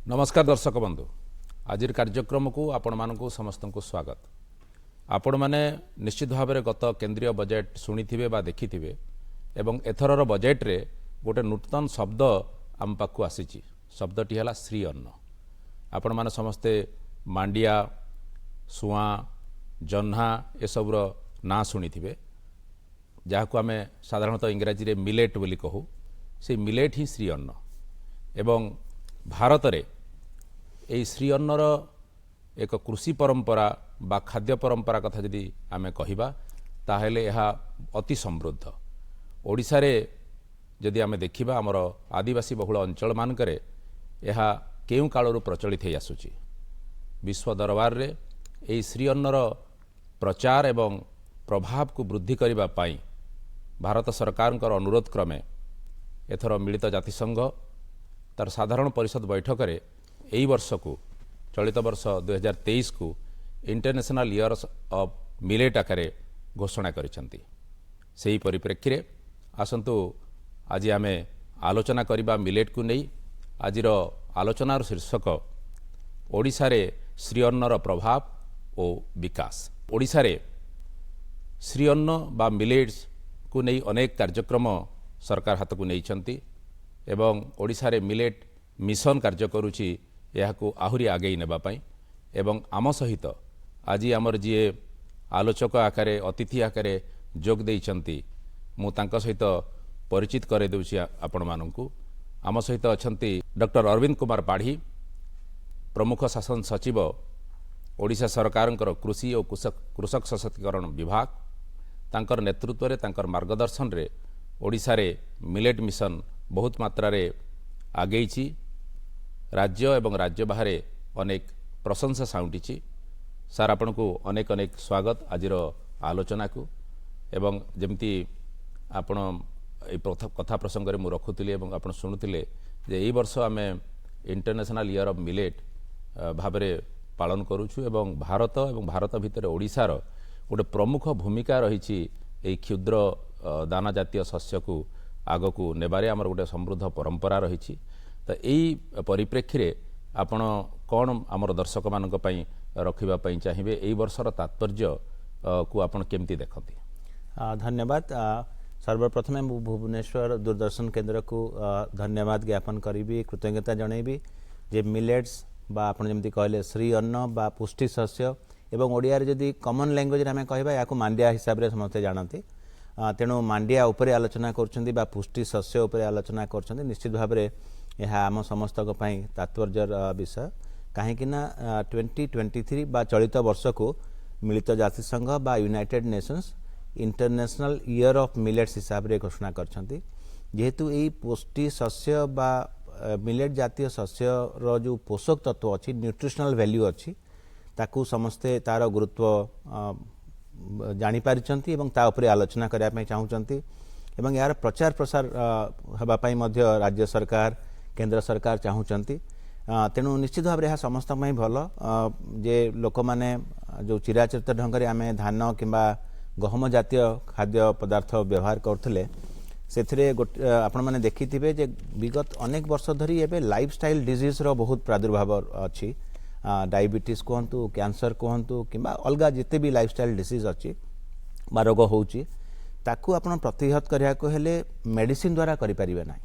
नमस्कार दर्शक बंधु आज कार्यक्रम को आपण मानक समस्त को स्वागत। आपण माने निश्चित भाव में गत केंद्रीय बजेट शुणी देखि एवं एथरर बजेट रे गोटे नूतन शब्द आम पाखु आसी शब्दटी है श्री अन्न। आपण माने समस्ते मांडिया सुआ जह्ना एसबूर ना शुणी जहाँ आम साधारणतः इंग्राजी रे मिलेट बोली कहू से मिलेट ही श्री अन्न एवं भारत रे यही श्री अन्नर एक कृषि परंपरा बा खाद्य परंपरा कथा जदि आमे कहिबा ताहेले यह अति समृद्ध। ओडिशा रे जदि आमे देखिबा हमर आदिवासी बहुल अंचल मानकरे यह केउ कालरू प्रचलित हो आसुची। विश्व दरबार रे यही श्री अन्नर प्रचार एवं प्रभाव को वृद्धि करबा पाई भारत सरकार अनुरोध क्रमे एथर मिलित जातिसंघ तार साधारण परिषद बैठक रे यही वर्ष को चलित वर्ष 2023 को इंटरनेशनल ईयर ऑफ मिलेट आकार घोषणा करिसेंती। सेही परिप्रेक्षी रे आसंतु आज आमे आलोचना करिबा मिलेट को नहीं। आजिर आलोचनार शीर्षक ओडिशा रे श्री अन्नर प्रभाव और विकास। ओडिशा रे श्री अन्न बा मिलेट्स को नहीं अनेक कार्यक्रम सरकार हाथ को नहीं एवं ओडिशा रे मिलेट मिशन कार्य करुची यहाकू आहुरी आगे नेबापाई एवं आम सहित आज आमर जी आलोचक आकारे अतिथि आकारे जोग देइचंती मु तांका सहित परिचित करे देउची आपण माननकू। आम सहित अछंती डॉक्टर अरविंद कुमार पाढ़ी प्रमुख शासन सचिव ओडिशा सरकार कृषि और कृषक सशक्तिकरण विभाग तांकर नेतृत्व रे तांकर मार्गदर्शन रे ओडिशा रे मिलेट मिशन बहुत मात्रा रे आगेइची। राज्य एवं राज्य बाहर अनेक प्रशंसा साउंटी। सार आपण को अनेक अनेक स्वागत आजिर आलोचना को एवं जमती आपण कथा प्रसंग में रखुली एवं आपण शुणुले जे यही वर्ष आम इंटरनेशनल ईयर ऑफ मिलेट भाव पालन करुछु एवं भारत भितर ओडिशार गोटे प्रमुख भूमिका रही क्षुद्र दाना जातीय शस्य को आग को नेबारे आमर गोटे समृद्ध परंपरा रही। तो यही परिप्रेक्षी रे आपण कौन आमर दर्शक मानक पई रखिबा पई चाहिए यही वर्षर तात्पर्य को आपण केमती देखती। धन्यवाद। सर्वप्रथम भुवनेश्वर दूरदर्शन केंद्र को धन्यवाद ज्ञापन करी कृतज्ञता जनइबी जे मिलेट्स बा आपण जमती कहले श्री अन्न बा पुष्टि शस्य एवं ओडिया रे जदी कॉमन लैंग्वेज रे हमें कहबा याको मांडिया हिसाब रे समस्त जानती। तेणु मांडिया उपरे आलोचना करछंदी बा पुष्टि शस्य उपरे आलोचना करछंदी। निश्चित भाव में यह आम समस्त तात्पर्यर विषय कहीं 2023 बा चलित वर्ष को मिलित जातिसंघ बा United Nations international year of millets हिसाब रे घोषणा करछंती। जेहेतु यही पुष्टि शस्य बा मिलेट जातीय शस्य रो जो पोषक तत्व अच्छी न्यूट्रिशनल वैल्यू अच्छी ताकू समस्ते तार गुरुत्व जानी पारिछंती एवं ता उपरे आलोचना करिया पई चाहूचंती एवं यार प्रचार प्रसार हबा पई मध्य राज्य सरकार केंद्र सरकार चाहूचंती। तेणु निश्चित भाव में समस्त भल जे लोक मैंने जो चिराचरित ढंग से आम धान किंबा गहम जातीय खाद्य पदार्थ व्यवहार करते से गोटे आपण मैंने देखिथिबे जे विगत अनेक वर्ष धरी एबे लाइफस्टाइल डिजीज रो बहुत प्रादुर्भाव अच्छी। डायबिटीज कहतु कैंसर कहतु किंबा अलगा जिते भी लाइफस्टाइल डिजीज अच्छी बा रोग होउची ताकू आपण प्रतिहत करिया को हेले मेडिसिन द्वारा करि परिबे नाही।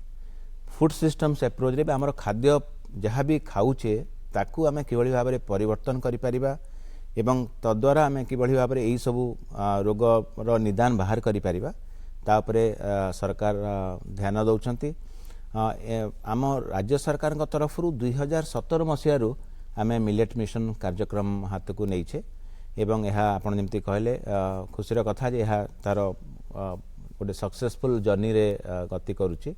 फूड सिस्टम्स एप्रोच रे आमर खाद्य जहाँ भी खाऊचे ताकू आमे किभଳି भाव में परिवर्तन करि परिबा एवं तद्वारा आमे किभଳି भाव में एई सबु रोग रो निदान बाहर करि परिबा ता उपरे सरकार ध्यान दउछंती। आम राज्य सरकार तरफ 2017 मसीह रु आमे मिलेट मिशन कार्यक्रम हाथ को नहींचे एवं यह आपण जमती कहले खुशीर कथा जे यह तार गोटे सक्सेसफुल जर्नी रे गति करुची।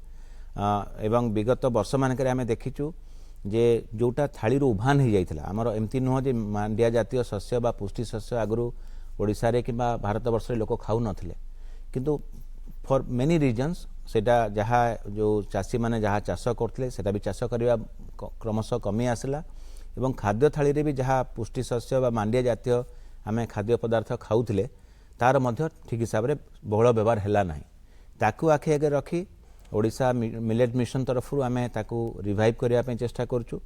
एवं विगत वर्ष मानक आम देखीचु जे जोटा थाली उभान हो जाइथिला आमर एमती नुह जे मांडिया जातीय शस्य बा पुष्टि शस्य आगु ओडिशा रे किंबा भारत वर्ष रे लोक खाऊ नथिले किंतु फॉर मेनी रीजन्स सेटा जहाँ जो चाषी माने जहाँ चाष करथिले सेटा भी चाष करबा क्रमशः कमी आसला एवं खाद्य थाली रे भी जहाँ पुष्टि शस्य बा मांडिया जातीय आमे खाद्य पदार्थ खाऊथिले तार मध्य ठीक हिसाब रे बहुल व्यवहार हैला नाही। ताकू आखि आगे रखी ओडिशा मिलेट मिशन तरफ आमे ताकू रिवाइव करने चेष्टा करुचु।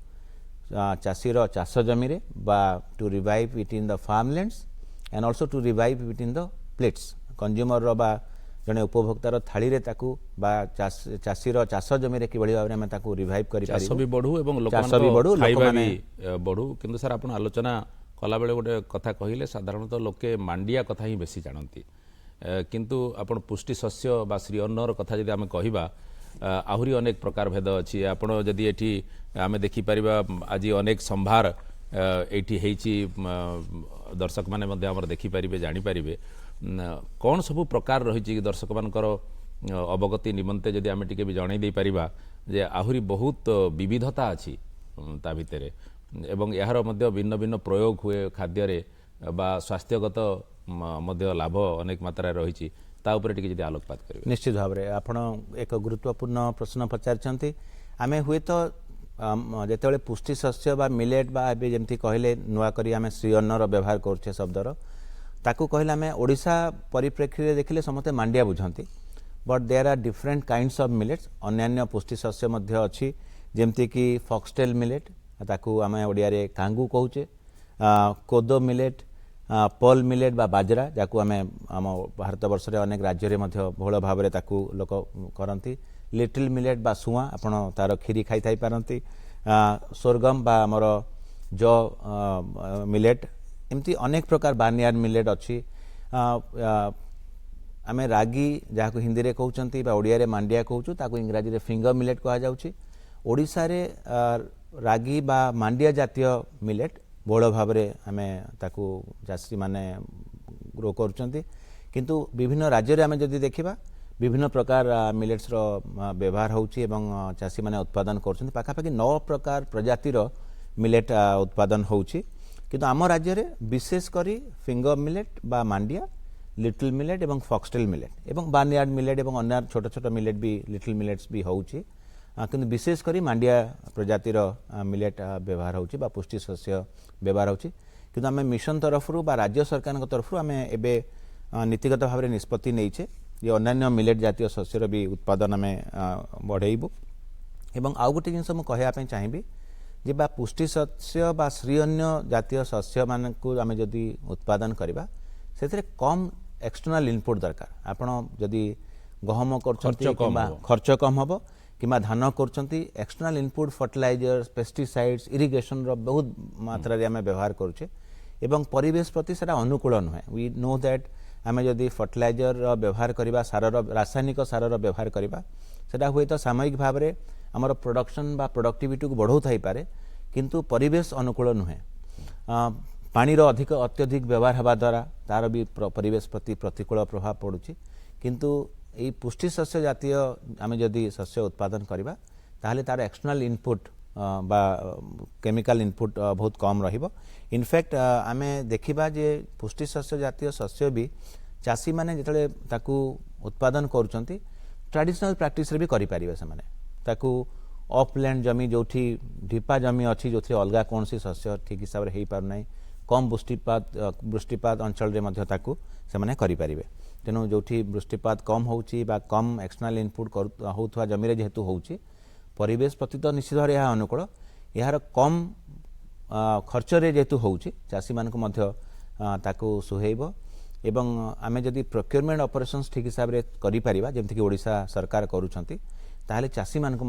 ଚାଷୀର ଚାଷ ଜମିରେ ବା to revive it in the farmlands and also to revive it in the plates କଞ୍ଜ୍ୟୁମରର ବା ଜଣେ ଉପଭୋକ୍ତାର ଥାଳିରେ ତାକୁ ବା ଚାଷୀର ଚାଷ ଜମିରେ କିଭଳି ଭାବରେ ଆମେ ତାକୁ ରିଭାଇଭ୍ ଚାଷ କରିପାରିବୁ ବି ବଢୁ ଏବଂ ଚାଷ ବି ବଢୁ, ଲୋକମାନଙ୍କ ଖାଇବା ବି ଲୋକମାନେ ବଢୁ। କିନ୍ତୁ ସାର୍ ଆପଣ ଆଲୋଚନା କଲାବେଳେ ଗୋଟେ କଥା କହିଲେ, ସାଧାରଣତଃ ଲୋକେ ମାଣ୍ଡିଆ କଥା ହିଁ ବେଶୀ ଜାଣନ୍ତି, କିନ୍ତୁ ଆପଣ ପୁଷ୍ଟି ଶସ୍ୟ ବା ଶ୍ରୀ ଅନ୍ନର କଥା ଯଦି ଆମେ କହିବା ଆହୁରି ଅନେକ ପ୍ରକାର ଭେଦ ଅଛି। ଆପଣ ଯଦି ଏଠି ଆମେ ଦେଖିପାରିବା ଆଜି ଅନେକ ସମ୍ଭାର ଏଇଠି ହେଇଛି, ଦର୍ଶକମାନେ ମଧ୍ୟ ଆମର ଦେଖିପାରିବେ ଜାଣିପାରିବେ କ'ଣ ସବୁ ପ୍ରକାର ରହିଛି ଦର୍ଶକମାନଙ୍କର ଅବଗତି ନିମନ୍ତେ ଯଦି ଆମେ ଟିକେ ବି ଜଣାଇ ଦେଇପାରିବା ଯେ ଆହୁରି ବହୁତ ବିବିଧତା ଅଛି ତା ଭିତରେ ଏବଂ ଏହାର ମଧ୍ୟ ଭିନ୍ନ ଭିନ୍ନ ପ୍ରୟୋଗ ହୁଏ ଖାଦ୍ୟରେ ବା ସ୍ୱାସ୍ଥ୍ୟଗତ ମଧ୍ୟ ଲାଭ ଅନେକ ମାତ୍ରାରେ ରହିଛି, ତା ଉପରେ ଟିକେ ଯଦି ଆଲୋକପାତ କରିବେ। ନିଶ୍ଚିତ ଭାବରେ ଆପଣ ଏକ ଗୁରୁତ୍ୱପୂର୍ଣ୍ଣ ପ୍ରଶ୍ନ ପଚାରିଛନ୍ତି। ଆମେ ହୁଏତ ଯେତେବେଳେ ପୁଷ୍ଟି ଶସ୍ୟ ବା ମିଲେଟ୍ ବା ଏବେ ଯେମିତି କହିଲେ ନୂଆ କରି ଆମେ ଶ୍ରୀ ଅନ୍ନର ବ୍ୟବହାର କରୁଛେ ଶବ୍ଦର, ତାକୁ କହିଲେ ଆମେ ଓଡ଼ିଶା ପରିପ୍ରେକ୍ଷୀରେ ଦେଖିଲେ ସମସ୍ତେ ମାଣ୍ଡିଆ ବୁଝନ୍ତି, but there are different kinds of millets. ଅନ୍ୟାନ୍ୟ ପୁଷ୍ଟି ଶସ୍ୟ ମଧ୍ୟ ଅଛି ଯେମିତିକି ଫକ୍ସଟେଲ୍ ମିଲେଟ୍, ତାକୁ ଆମେ ଓଡ଼ିଆରେ କାଙ୍ଗୁ କହୁଛେ, କୋଦୋ ମିଲେଟ୍, ପଲ୍ ମିଲେଟ୍ ବା ବାଜରା, ଯାହାକୁ ଆମେ ଆମ ଭାରତବର୍ଷରେ ଅନେକ ରାଜ୍ୟରେ ମଧ୍ୟ ବହୁଳ ଭାବରେ ତାକୁ ଲୋକ କରନ୍ତି, ଲିଟିଲ୍ ମିଲେଟ୍ ବା ସୁଆଁ, ଆପଣ ତାର କ୍ଷୀରି ଖାଇଥାଇ ପାରନ୍ତି, ସୋରଗମ୍ ବା ଆମର ମିଲେଟ୍, ଏମିତି ଅନେକ ପ୍ରକାର ବାର୍ନିୟାର୍ଡ ମିଲେଟ୍ ଅଛି। ଆମେ ରାଗି ଯାହାକୁ ହିନ୍ଦୀରେ କହୁଛନ୍ତି ବା ଓଡ଼ିଆରେ ମାଣ୍ଡିଆ କହୁଛୁ, ତାକୁ ଇଂରାଜୀରେ ଫିଙ୍ଗର ମିଲେଟ୍ କୁହାଯାଉଛି। ଓଡ଼ିଶାରେ ରାଗି ବା ମାଣ୍ଡିଆ ଜାତୀୟ ମିଲେଟ୍ ବହୁଳ ଭାବରେ ଆମେ ତାକୁ ଚାଷୀମାନେ ଗ୍ରୋ କରୁଛନ୍ତି, କିନ୍ତୁ ବିଭିନ୍ନ ରାଜ୍ୟରେ ଆମେ ଯଦି ଦେଖିବା ବିଭିନ୍ନ ପ୍ରକାର ମିଲେଟ୍ସର ବ୍ୟବହାର ହେଉଛି ଏବଂ ଚାଷୀମାନେ ଉତ୍ପାଦନ କରୁଛନ୍ତି। ପାଖାପାଖି 9 ପ୍ରକାର ପ୍ରଜାତିର ମିଲେଟ୍ ଉତ୍ପାଦନ ହେଉଛି, କିନ୍ତୁ ଆମ ରାଜ୍ୟରେ ବିଶେଷ କରି ଫିଙ୍ଗର ମିଲେଟ୍ ବା ମାଣ୍ଡିଆ, ଲିଟିଲ୍ ମିଲେଟ୍ ଏବଂ ଫକ୍ସଟେଲ୍ ମିଲେଟ୍ ଏବଂ ବାର୍ନିୟାର୍ଡ ମିଲେଟ୍ ଏବଂ ଅନ୍ୟ ଛୋଟ ଛୋଟ ମିଲେଟ୍ ବି ଲିଟିଲ୍ ମିଲେଟ୍ସ ବି ହେଉଛି, କିନ୍ତୁ ବିଶେଷ କରି ମାଣ୍ଡିଆ ପ୍ରଜାତିର ମିଲେଟ୍ ବ୍ୟବହାର ହେଉଛି ବା ପୁଷ୍ଟି ଶସ୍ୟ ବ୍ୟବହାର ହେଉଛି। କିନ୍ତୁ ଆମେ ମିଶନ ତରଫରୁ ବା ରାଜ୍ୟ ସରକାରଙ୍କ ତରଫରୁ ଆମେ ଏବେ ନୀତିଗତ ଭାବରେ ନିଷ୍ପତ୍ତି ନେଇଛେ ଯେ ଅନ୍ୟାନ୍ୟ ମିଲେଟ୍ ଜାତୀୟ ଶସ୍ୟର ବି ଉତ୍ପାଦନ ଆମେ ବଢ଼େଇବୁ। ଏବଂ ଆଉ ଗୋଟେ ଜିନିଷ ମୁଁ କହିବା ପାଇଁ ଚାହିଁବି ଯେ ବା ପୁଷ୍ଟି ଶସ୍ୟ ବା ଶ୍ରୀ ଅନ୍ୟ ଜାତୀୟ ଶସ୍ୟମାନଙ୍କୁ ଆମେ ଯଦି ଉତ୍ପାଦନ କରିବା ସେଥିରେ କମ୍ ଏକ୍ସଟର୍ନାଲ ଇନପୁଟ୍ ଦରକାର। ଆପଣ ଯଦି ଗହମ କରୁଛନ୍ତି କିମ୍ବା ଖର୍ଚ୍ଚ କମ୍ ହେବ, କିମ୍ବା ଧାନ କରୁଛନ୍ତି, ଏକ୍ସଟର୍ନାଲ ଇନପୁଟ୍ ଫର୍ଟିଲାଇଜର୍ସ, ପେଷ୍ଟିସାଇଡ୍ସ, ଇରିଗେସନର ବହୁତ ମାତ୍ରାରେ ଆମେ ବ୍ୟବହାର କରୁଛେ ଏବଂ ପରିବେଶ ପ୍ରତି ସେଟା ଅନୁକୂଳ ନୁହେଁ। ୱି ନୋ ଦ୍ୟାଟ୍ ଆମେ ଯଦି ଫର୍ଟିଲାଇଜରର ବ୍ୟବହାର କରିବା, ରାସାୟନିକ ସାରର ବ୍ୟବହାର କରିବା, ସେଟା ହୁଏତ ସାମୟିକ ଭାବରେ ଆମର ପ୍ରଡକ୍ସନ୍ ବା ପ୍ରଡକ୍ଟିଭିଟିକୁ ବଢ଼ାଉଥାଇପାରେ, କିନ୍ତୁ ପରିବେଶ ଅନୁକୂଳ ନୁହେଁ। ପାଣିର ଅତ୍ୟଧିକ ବ୍ୟବହାର ହେବା ଦ୍ୱାରା ତାର ବି ପରିବେଶ ପ୍ରତି ପ୍ରତିକୂଳ ପ୍ରଭାବ ପଡ଼ୁଛି, କିନ୍ତୁ এই পুষ্টি শস্য জাতীয় আমি যদি শস্য উৎপাদন করা তাহলে তার এক্সটর্নাল ইনপুট বা কেমিকাল ইনপুট বহুত কম রহব। ইনফ্যাক্ট আমি দেখা যে পুষ্টি শস্য জাতীয় শস্য বি চাষী মানে যেতবে তাকে উৎপাদন করছেন ট্রাডিশনাল প্রাক্টিসরে বি করিপারিবে, সেমানে তাকে অফল্যান্ড জমি যেটি ঢিপা জমি অছি যে অলগা কোণী শস্য ঠিক হিসাবে হয়ে পার না, কম বৃষ্টিপাত অঞ্চলের মধ্যে তাকে সেমানে করিপারিবে। তেণু যেটি বৃষ্টিপাত কম হচ্ছে বা কম এক্সটর্নাল ইনপুট হোথা জমিরে যেহেতু হচ্ছে পরিবেশ প্রতি তো নিশ্চিত ভাবে এর অনুকূল, এর কম খরচরে যেহেতু হচ্ছে চাষী মানুষ তাকে সুহাইব এবং আমি যদি প্রক্রিয়রমেন্ট অপরেশনস ঠিক হিসাবে করিপারিবা যেমিতিকি ওড়িশা সরকার করুছেন তাহলে চাষী মানুষ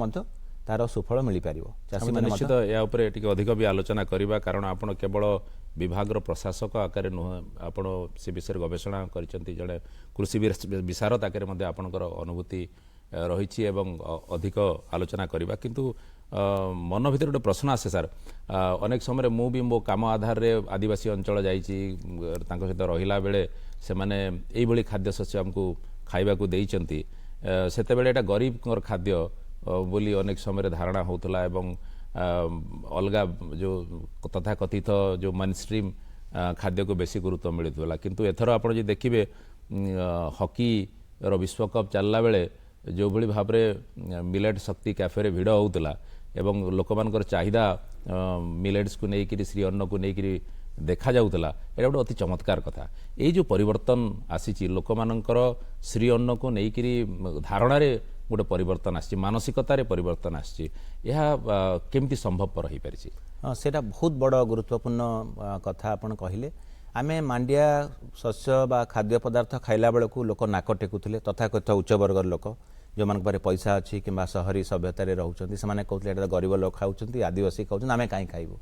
তার সুফল মিলিপার। চাষী মানে নিশ্চিত ଏହା ଉପରେ ଟିକେ ଅଧିକ ବି ଆଲୋଚନା କରିବା, କାରଣ ଆପଣ କେବଳ ବିଭାଗର ପ୍ରଶାସକ ଆକାରରେ ନୁହେଁ, ଆପଣ ସେ ବିଷୟରେ ଗବେଷଣା କରିଛନ୍ତି, ଜଣେ କୃଷି ବିଶାରଦ ଆକାରରେ ମଧ୍ୟ ଆପଣଙ୍କର ଅନୁଭୂତି ରହିଛି ଏବଂ ଅଧିକ ଆଲୋଚନା କରିବା। କିନ୍ତୁ ମନ ଭିତରେ ଗୋଟେ ପ୍ରଶ୍ନ ଆସେ ସାର୍, ଅନେକ ସମୟରେ ମୁଁ ବି ମୋ କାମ ଆଧାରରେ ଆଦିବାସୀ ଅଞ୍ଚଳ ଯାଇଛି, ତାଙ୍କ ସହିତ ରହିଲା ବେଳେ ସେମାନେ ଏଇଭଳି ଖାଦ୍ୟଶସ୍ୟ ଆମକୁ ଖାଇବାକୁ ଦେଇଛନ୍ତି, ସେତେବେଳେ ଏଇଟା ଗରିବଙ୍କର ଖାଦ୍ୟ ବୋଲି ଅନେକ ସମୟରେ ଧାରଣା ହେଉଥିଲା ଏବଂ ଅଲଗା ଯେଉଁ ତଥାକଥିତ ଯେଉଁ ମେନଷ୍ଟ୍ରିମ୍ ଖାଦ୍ୟକୁ ବେଶୀ ଗୁରୁତ୍ୱ ମିଳୁଥିଲା। କିନ୍ତୁ ଏଥର ଆପଣ ଯଦି ଦେଖିବେ ହକିର ବିଶ୍ୱକପ୍ ଚାଲିଲା ବେଳେ ଯେଉଁଭଳି ଭାବରେ ମିଲେଟ୍ ଶକ୍ତି କ୍ୟାଫେରେ ଭିଡ଼ ହେଉଥିଲା ଏବଂ ଲୋକମାନଙ୍କର ଚାହିଦା ମିଲେଟ୍ସକୁ ନେଇକରି ଶ୍ରୀ ଅନ୍ନକୁ ନେଇକରି ଦେଖାଯାଉଥିଲା, ଏଇଟା ଗୋଟେ ଅତି ଚମତ୍କାର କଥା। ଏଇ ଯେଉଁ ପରିବର୍ତ୍ତନ ଆସିଛି ଲୋକମାନଙ୍କର ଶ୍ରୀ ଅନ୍ନକୁ ନେଇକରି ଧାରଣାରେ ଗୋଟେ ପରିବର୍ତ୍ତନ ଆସିଛି, ମାନସିକତାରେ ପରିବର୍ତ୍ତନ ଆସିଛି, ଏହା କେମିତି ସମ୍ଭବପର ହୋଇପାରିଛି? सेटा बहुत बड़ गुरुत्वपूर्ण कथा आपण कहले आमे मांडिया शस्य बा खाद्य पदार्थ खाइला बेलू लोक नाक टेकुले तथाकथित उच्च वर्गर लोक जो मान पारे पैसा अच्छी कि सहरी सभ्यतार रोचे से कहते गरीब लोक खाऊँ आदिवासी खाऊँ आम कहीं खाइबू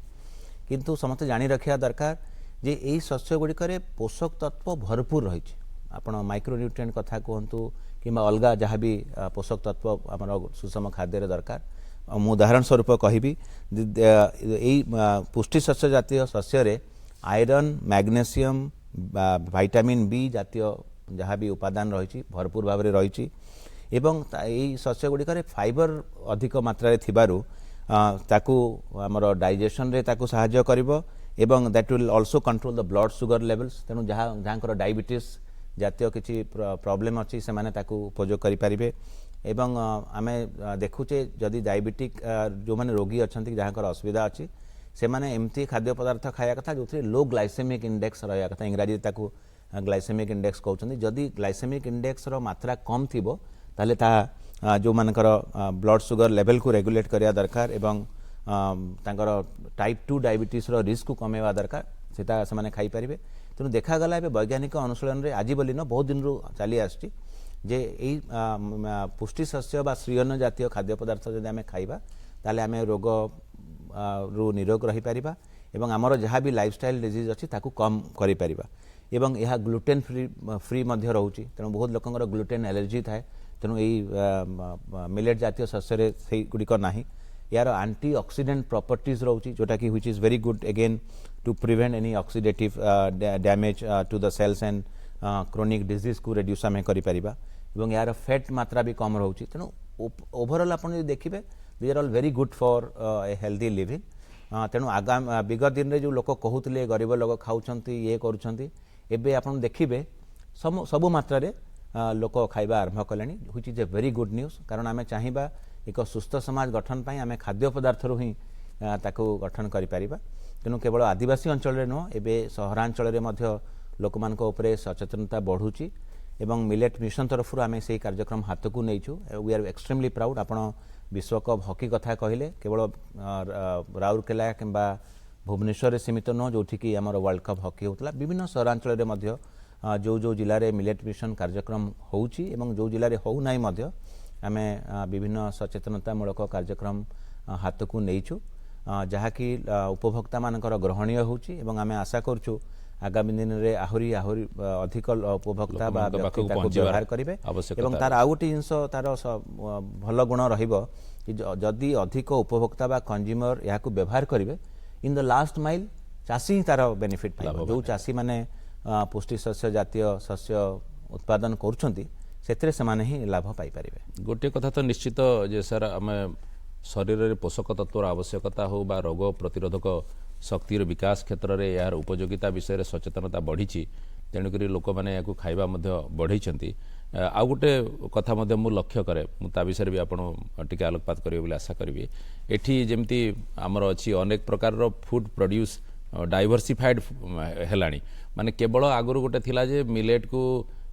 किंतु समस्त जानी रखा दरकार जे यही शस्य गुड़िक पोषक तत्व भरपूर रही आप माइक्रोन्यूट्रिएंट कथा कहतु कि अलग जहाँ भी पोषक तत्व आम सुषम खाद्य दरकार मु उदाहरण स्वरूप कहि यही पुष्टि शस्य जातीय शस्य आयरन मैग्नेशियम विटामिन बी जातीय जहाँ भी उपादान रही भरपूर भाव में रही एवं यही शस्य गुड़िक फाइबर अधिक मात्रा थिबारु ताकू आमर डाइजेशन रे ताकू सहाय्य करिवो एवं that will also control the blood sugar levels तेणु जहाँ जहाँकर डायबिटीज जातीय किसी प्रॉब्लम अच्छी से माने ताकू उपयोग करि परिबे एवं आमे देखुचे जदि डायबिटिक जो माने रोगी अछंती जहाँकर असुविधा अच्छी से माने एमती खाद्य पदार्थ खाया कथा जो लो ग्लाइसेमिक इंडेक्स रहा कथा इंग्राजी ताकू ग्लाइसेमिक इंडेक्स कहउछंती जदि ग्लाइसेमिक इंडेक्स रो मात्रा कम थिबो ताले ता जो मानकर ब्लड शुगर लेवल को रेगुलेट करिया दरकार एवं तांकर टाइप 2 डायबिटीज रो रिस्क को कमेवा दरकार सेटा से माने खाई परिबे तेणु देखा गला एबे वैज्ञानिक अनुशीलन रे आजि बोली न बहुत दिन रु चली आछि जे एई पुष्टि शस्य बा श्रीअन्न जातीय खाद्य पदार्थ जदि आमे खाइबा ताले आमे रोग रु निरोग रही परिबा एवं हमर जहाँ भी लाइफस्टाइल डिजीज अच्छी ताकू कम करि परिबा एवं यह ग्लूटेन फ्री मध्य रहउची तेणु बहुत लोकंकर ग्लूटेन एलर्जी थाए तेणु यही मिलेट जातीय शस्य से गुड़िक नाही यार एंटी ऑक्सीडेंट प्रॉपर्टीज रोची जोटा कि which is very good again to prevent any oxidative damage to the cells and chronic disease को रिड्यूस आम करिपरिबा एवं यार फैट मात्रा भी कम रोची तेणु ओवरऑल आपण देखिबे they are all very good for a healthy living तेणु आगाम विगत दिन रे जो लोक कहूतिले गरीब लोक खाउछंती ये करूछंती एबे आपण देखिबे सबु मात्रा रे लोक खाइबा आरंभ कले which is a very good news कारण आम चाहिए एक सुस्थ समाज गठन पाई आम खाद्य पदार्थ ही ताकू गठन करिपरिबा तेणु केवल आदिवासी अंचल नुह एवं सहरांचल लोक मान सचेतनता बढ़ुची एवं मिलेट मिशन तरफ आम से कार्यक्रम हाथ को नहींचु वी आर एक्सट्रीमली प्राउड आपण विश्वकप हॉकी कथा कहले केवल राउरकेला कि भुवनेश्वर सीमित नुह जो कि आम वर्ल्ड कप हॉकी होता विभिन्न सहरांचल जो जो जिले में मिलेट मिशन कार्यक्रम होउची एवं जो जिले में हो नाई मध्य आमे विभिन्न सचेतनतामूलक कार्यक्रम हाथ को नहींचु जहाँकि उपभोक्ता मानकर ग्रहणीय होउची एवं आमे आशा करछु आगामी दिन में आहरी आहरी अधिक उपभोक्ता बा व्यक्ति ताको व्यवहार करेंगे एवं तार आउ गोटे जिनस तार भल गुण रहिबो कि जदि अधिक उपभोक्ता बा कंज्यूमर या व्यवहार करेंगे इन द लास्ट माइल चाषी तार बेनिफिट पाइबो जो चाषी माने पुष्टि शस्य जातीय शस्य उत्पादन करुछंती सेतरे समाने ही लाभ पाई परिबे गोटे कथा तो निश्चित जे सर आम शरीर में पोषक तत्वर आवश्यकता हो बा रोग प्रतिरोधक शक्तिर विकास क्षेत्र में यार उपयोगिता विषय सचेतनता बढ़ी तेणुक लोक मैंने या खाइबा बढ़ई आउ गोटे कथा मु लक्ष्य करे ता विषय भी आपड़ टे आलोकपात करेंगे आशा करी एठी जमती आमर अच्छी अनेक प्रकार फूड प्रोड्यूस डाइवर्सिफाइड हेलानी माने केवल आगुरी गोटे थिला जे मिलेट को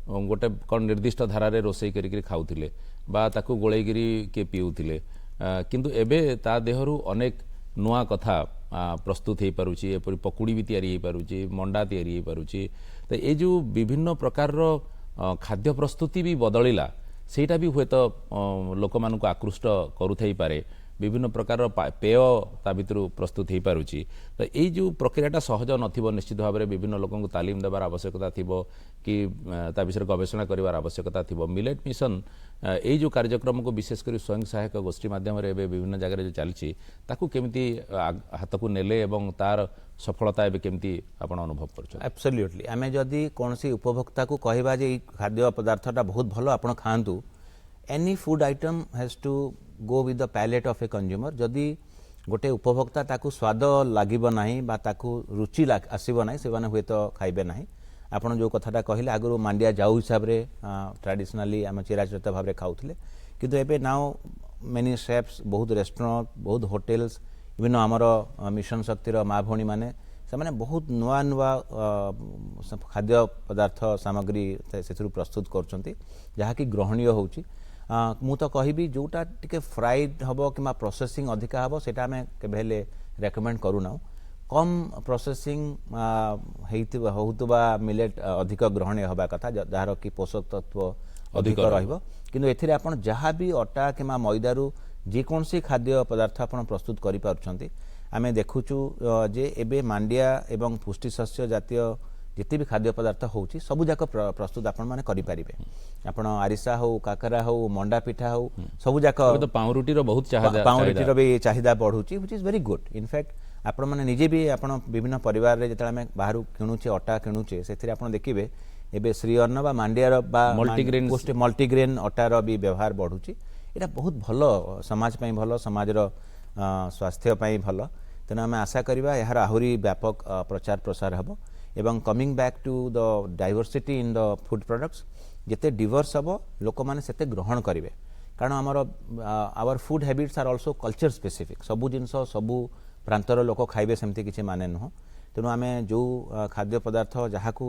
गोटे कौन निर्दिष्ट धारारे रोसई करी खाऊथिले बा ताकू गोळेगिरी के पीउथिले किंतु एबे ता देहरु अनेक नुआ कथा प्रस्तुत हो पारुची एपरि पकुड़ी भी तैयारी हो पारुची मंडा तैयारी हो पारुची तो ये जो विभिन्न प्रकार खाद्य प्रस्तुति भी बदलिला सेटा भी हुए तो लोक मानक आकृष्ट करुथाई पारे विभिन्न प्रकार पेय ता भितर प्रस्तुत हो पारुची तो ये जो प्रक्रियाटा सहज नथिबो निश्चित भाव में विभिन्न लोक तालीम देवार आवश्यकता थिबो कि ता विषय गवेषणा करिवार आवश्यकता थिबो मिलेट मिशन ये जो कार्यक्रम को विशेषकर स्वयं सहायक गोष्ठी माध्यम विभिन्न जगह जो चलती ताकू केमिति हाथ को नेले एवं तार सफलता एबे केमिति आपण अनुभव करछ एब्सोल्युटली आमे जदि कोनसी उपभोक्ता को कहबा जे खाद्य पदार्थटा बहुत भलो आपण खांतु any food item has to go with the palate of a consumer जदि गोटे उपभोक्ता ताकू स्वाद लागिबो नाही बा ताकू रुचि आसीबो नाही से माने हुए तो खाइबे नाही आपण जो कथाटा कहले आगु मांडिया जाऊ हिसाब रे ट्रेडिशनली आम चिराचरित भाव में खाऊले किंतु एबे नाउ मेनी शेफ्स बहुत रेस्टोरेंट बहुत होटेल्स इवन आमर मिशन शक्तिर माँ भौणी मैंने से बहुत नुआ नुआ खाद्य पदार्थ सामग्री से प्रस्तुत कर जहाँकि ग्रहणीय होउची मु तो कहबी जोटा टिके फ्राइड हम कि प्रोसेसिंग अधिका हम सेटा आम केबे रेकमेंड करूना कम प्रोसेसिंग होउतबा मिलेट अधिक ग्रहण हवा कथा जार कि पोषक तत्व अधिक रहिबो किंतु एथिरे आपण जहाँ भी अटा किंवा मैदारू जेकोसी खाद्य पदार्थ आपण प्रस्तुत करि पारुछंती आमे देखुचु जे एबे मांडिया एवं पुष्टिशस्य जातीय जिते भी खाद्य पदार्थ होउची सबु जाक प्रस्तुत आपण माने करि परिबे आपण आरिसा हो काकरा हो मंडा पिठा हो सबु जाक तो पाउरुटी रो बहुत चाहिदा पाउरुटी रो भी चाहिदा बढ़ुची which is very good in fact आपण माने निजे भी आपण विभिन्न परिवार रे जेतला में बाहरु किणुचे अटा किणुचे सेथिरे आपण देखिबे एबे श्री अन्न बा मांडिया रो बा मल्टीग्रेन अटा रो भी व्यवहार बढ़ुची एटा बहुत भलो समाज पई भलो समाज रो स्वास्थ्य पई भलो तेना आमे आशा करिबा यार आहुरी व्यापक प्रचार प्रसार हबो एवं coming back to the diversity in the food products जिते डिवर्स हम लोक मैंने से ग्रहण करेंगे कारण आमर our food habits are also culture specific सबू जिनस सबू प्रांतर लोक खाइबे सेमती किसी माने नुह तेणु आम जो खाद्य पदार्थ जहाँ को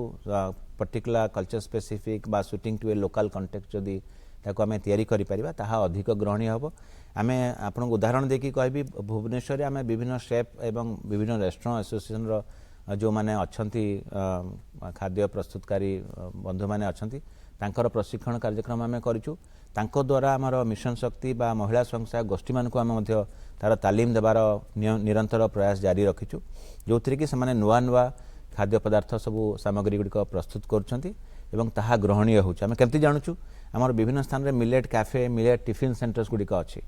पर्टिकुलर कल्चर स्पेसिफिक बा suiting to a local context जदि ताको आम तैयारी करि परिबा ताहा अधिक ग्रहणीय हम आम आपन उदाहरण देखि कहबी भुवनेश्वर आम विभिन्न शेफ एवं विभिन्न रेस्टोरेंट एसोसिएशन रो जो माने अच्छी खाद्य प्रस्तुतकारी बंधु माने अच्छी तांकर प्रशिक्षण कार्यक्रम आम करूँ तांको द्वारा आमर मिशन शक्ति बा महिला संस्था गोष्ठी मानक आम तार तालीम देवार निरंतर प्रयास जारी रखीचु जो थी कि से नुआ नुआ खाद्य पदार्थ सबू सामग्री गुड़िक प्रस्तुत करुँच ग्रहणीय होम केमती जानूँ आमर विभिन्न स्थान में millet cafe millet tiffin centres गुड़िक अच्छी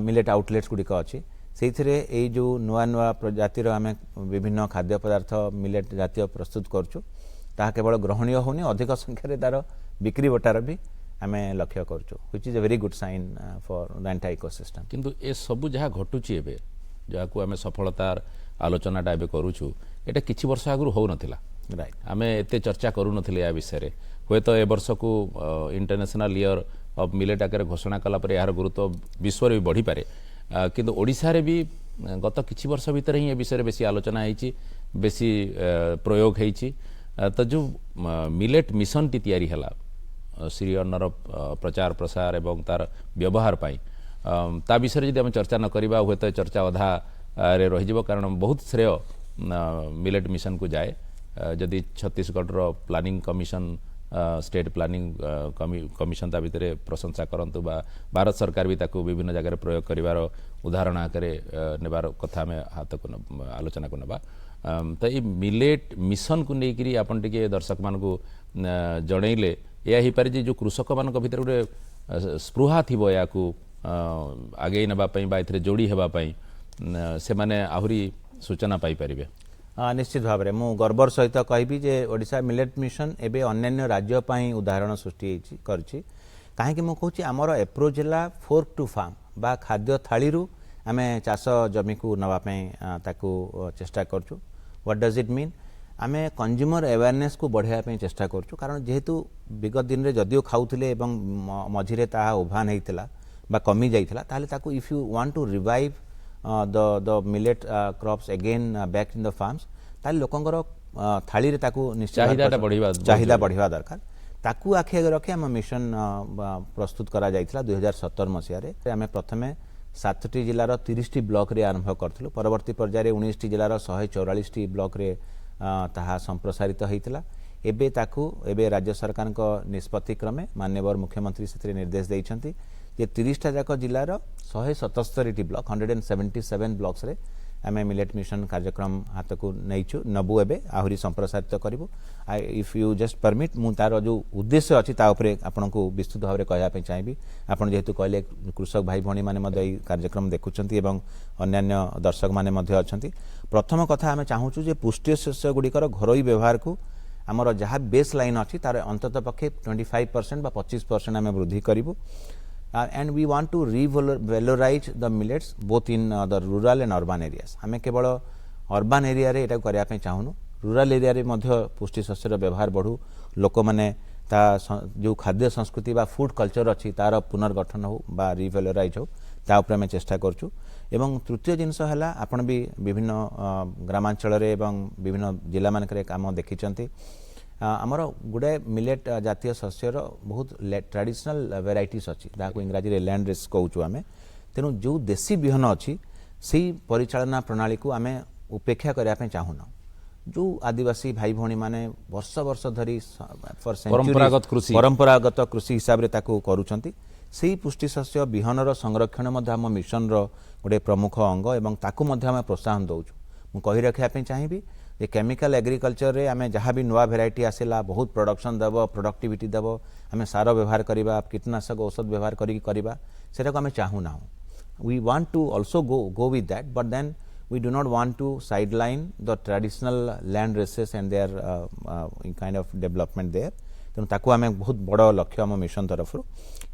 मिलेट आउटलेट्स गुड़िक अच्छी से जो नुआ नुआ प्रजातिर आम विभिन्न खाद्य पदार्थ मिलेट जातीय प्रस्तुत करुँ ताहा केवल ग्रहणीय होनी अधिक संख्यार तार बिक्री बटार भी आम लक्ष्य करुँ which is a very good sign for the entire ecosystem किंतु ए सबु जहाँ घटुची एबे जहाँ को आम सफलतार आलोचनाटा एबे करूछु एटा किछि वर्ष आगु हो नथिला राइट आम एते चर्चा करू नथिले या विषय हुए तो ए वर्ष को इंटरनेशनल ईयर ऑफ मिलेट आकर घोषणा कला पर यार गुरुत्व विश्व भी बढ़ी पारे किंतु ओडिशा रे भी गत किछि वर्ष भीतर ही ए विषय बेसी आलोचना होईची बेसी प्रयोग होईची तो जो मिलेट मिशन टी तैयारी हला श्री अन्नर प्रचार प्रसार एवं तार व्यवहार पाई ता विषय यदि आम चर्चा न करिबा हुए तो चर्चा अधा रे रहिजिबो कारण बहुत श्रेय मिलेट मिशन को जाए जदि छत्तीसगढ़ रो planning commission state planning commission ता भितर प्रशंसा करंतु बा भारत सरकार भी ताको विभिन्न जगह प्रयोग करिवार उदाहरण आकारे नेबार कथा में हाथ को आलोचना को नबा तो ये मिलेट मिशन को लेकिरी आपन टिके दर्शक मान को जणैले या ही पारे जो कृषक मान भितर गोटे स्पृहा थिबो या को आगे नबा पई बा इथरे जोड़ी हेबा पई से माने आहुरी सूचना पाई परिबे निश्चित भाव में मु गर्वर सहित कहबी जे ओडिशा मिलेट मिशन एबे अन्य राज्य पई उदाहरण सृष्टि करछि काहेकि मु कहूछि आमर एप्रोच जिला फोर्क टू फार्म बा खाद्य थाली रु आमे चाष जमी को नवा पई ताकू चेष्टा करछु व्हाट डज इट मीन आमे कंज्यूमर अवेयरनेस को बढ़ाया पई चेष्टा करछु कारण जेहेतु विगत दिन रे जदियो खाउथिले एवं मझिरे ताहा उभान हेइतिला बा कमी जाइतिला ताले ताकू if you want to revive the millet crops again back in the farms ताले लोकंगर थाली रे ताकू निश्चित चाहिदा बढ़िवा दरकार ताकू आखि आगे रखे आम मिशन प्रस्तुत करा जाइतिला 2017 मसिया रे आमे प्रथमे 7टी जिल्लार 30टी ब्लॉक रे आरंभ करथिलु परवर्ती पर्याय रे 19टी जिल्लार 144टी ब्लॉक रे ताहा संप्रसारित हेइतिला एबे ताकू एबे राज्य सरकार को निष्पत्ति क्रमे माननीय मुख्यमंत्री से निर्देश देइछंती जे 30टा जाक जिल्लार 177टी ब्लॉक 177 ब्लॉक्स रे आमे मिलेट मिशन कार्यक्रम हाथ को नैछु नबु एबे आहुरी संप्रसारित करिवु इफ यू जस्ट परमिट मु तार जो उद्देश्य अछि ता उपरे आपन को विस्तृत भाव रे कहया पे चाहिबी आपन जेहेतु कहले कृषक भाई भणी माने मध्ये ई कार्यक्रम देखुचंती एवं अन्य दर्शक माने मध्ये अछंती प्रथम कथा आमे चाहूछु जे पुष्टि शस्य गुडीकर घरोई व्यवहार को हमर जहाँ बेस लाइन अछि तार अंततः पक्षे 25% बा 25% आमे वृद्धि करिवु and we want to revalorize the millets both in the rural and urban areas हमें केवल अर्बान एरिया रे एटा करिया पे चाहुनु रूरल एरिया रे मध्य पुष्टि शस्यर व्यवहार बढ़ू लोक माने ता जो खाद्य संस्कृति बा फूड कल्चर अछि तार पुनर्गठन हो बा रिवैलोराइज हो ता ऊपर में चेष्टा करछु एवं तृतीय जिनस हला आपण भी विभिन्न ग्रामांचल रे एवं विभिन्न जिला मानक रे काम देखिचंती आमर गुड़ाए मिलेट जातीय शस्यर बहुत ट्रेडिशनल वेराइटीज अच्छी जहाँ को इंग्राजी रे लैंड रेस कहूँ आम तेणु जो देशी बिहन अच्छी से परिचालना प्रणाली को आम उपेक्षा करने चाहूना जो आदिवासी भाई भौणी माने वर्ष वर्ष धरी फॉर परंपरागत कृषि हिसाब से करुँच से पुष्टि शस्य विहनर संरक्षण आम मिशन गोटे प्रमुख अंग एवं ताकू आम प्रोत्साहन दौचु मु कही रखापी चाहिए जे केमिकल एग्रीकल्चर रे आमे जहाँ भी नुआ भेराइटी आसेला बहुत प्रोडक्शन देव प्रोडक्टिविटी देव आमे सार व्यवहार करवा कीटनाशक औषध व्यवहार करवा सेटा को आमे चाहूना we want to also go with that but then we do not want to sideline the traditional land races and their kind of development there तेणु ताकू आमे बहुत बड़ लक्ष्य आम मिशन तरफ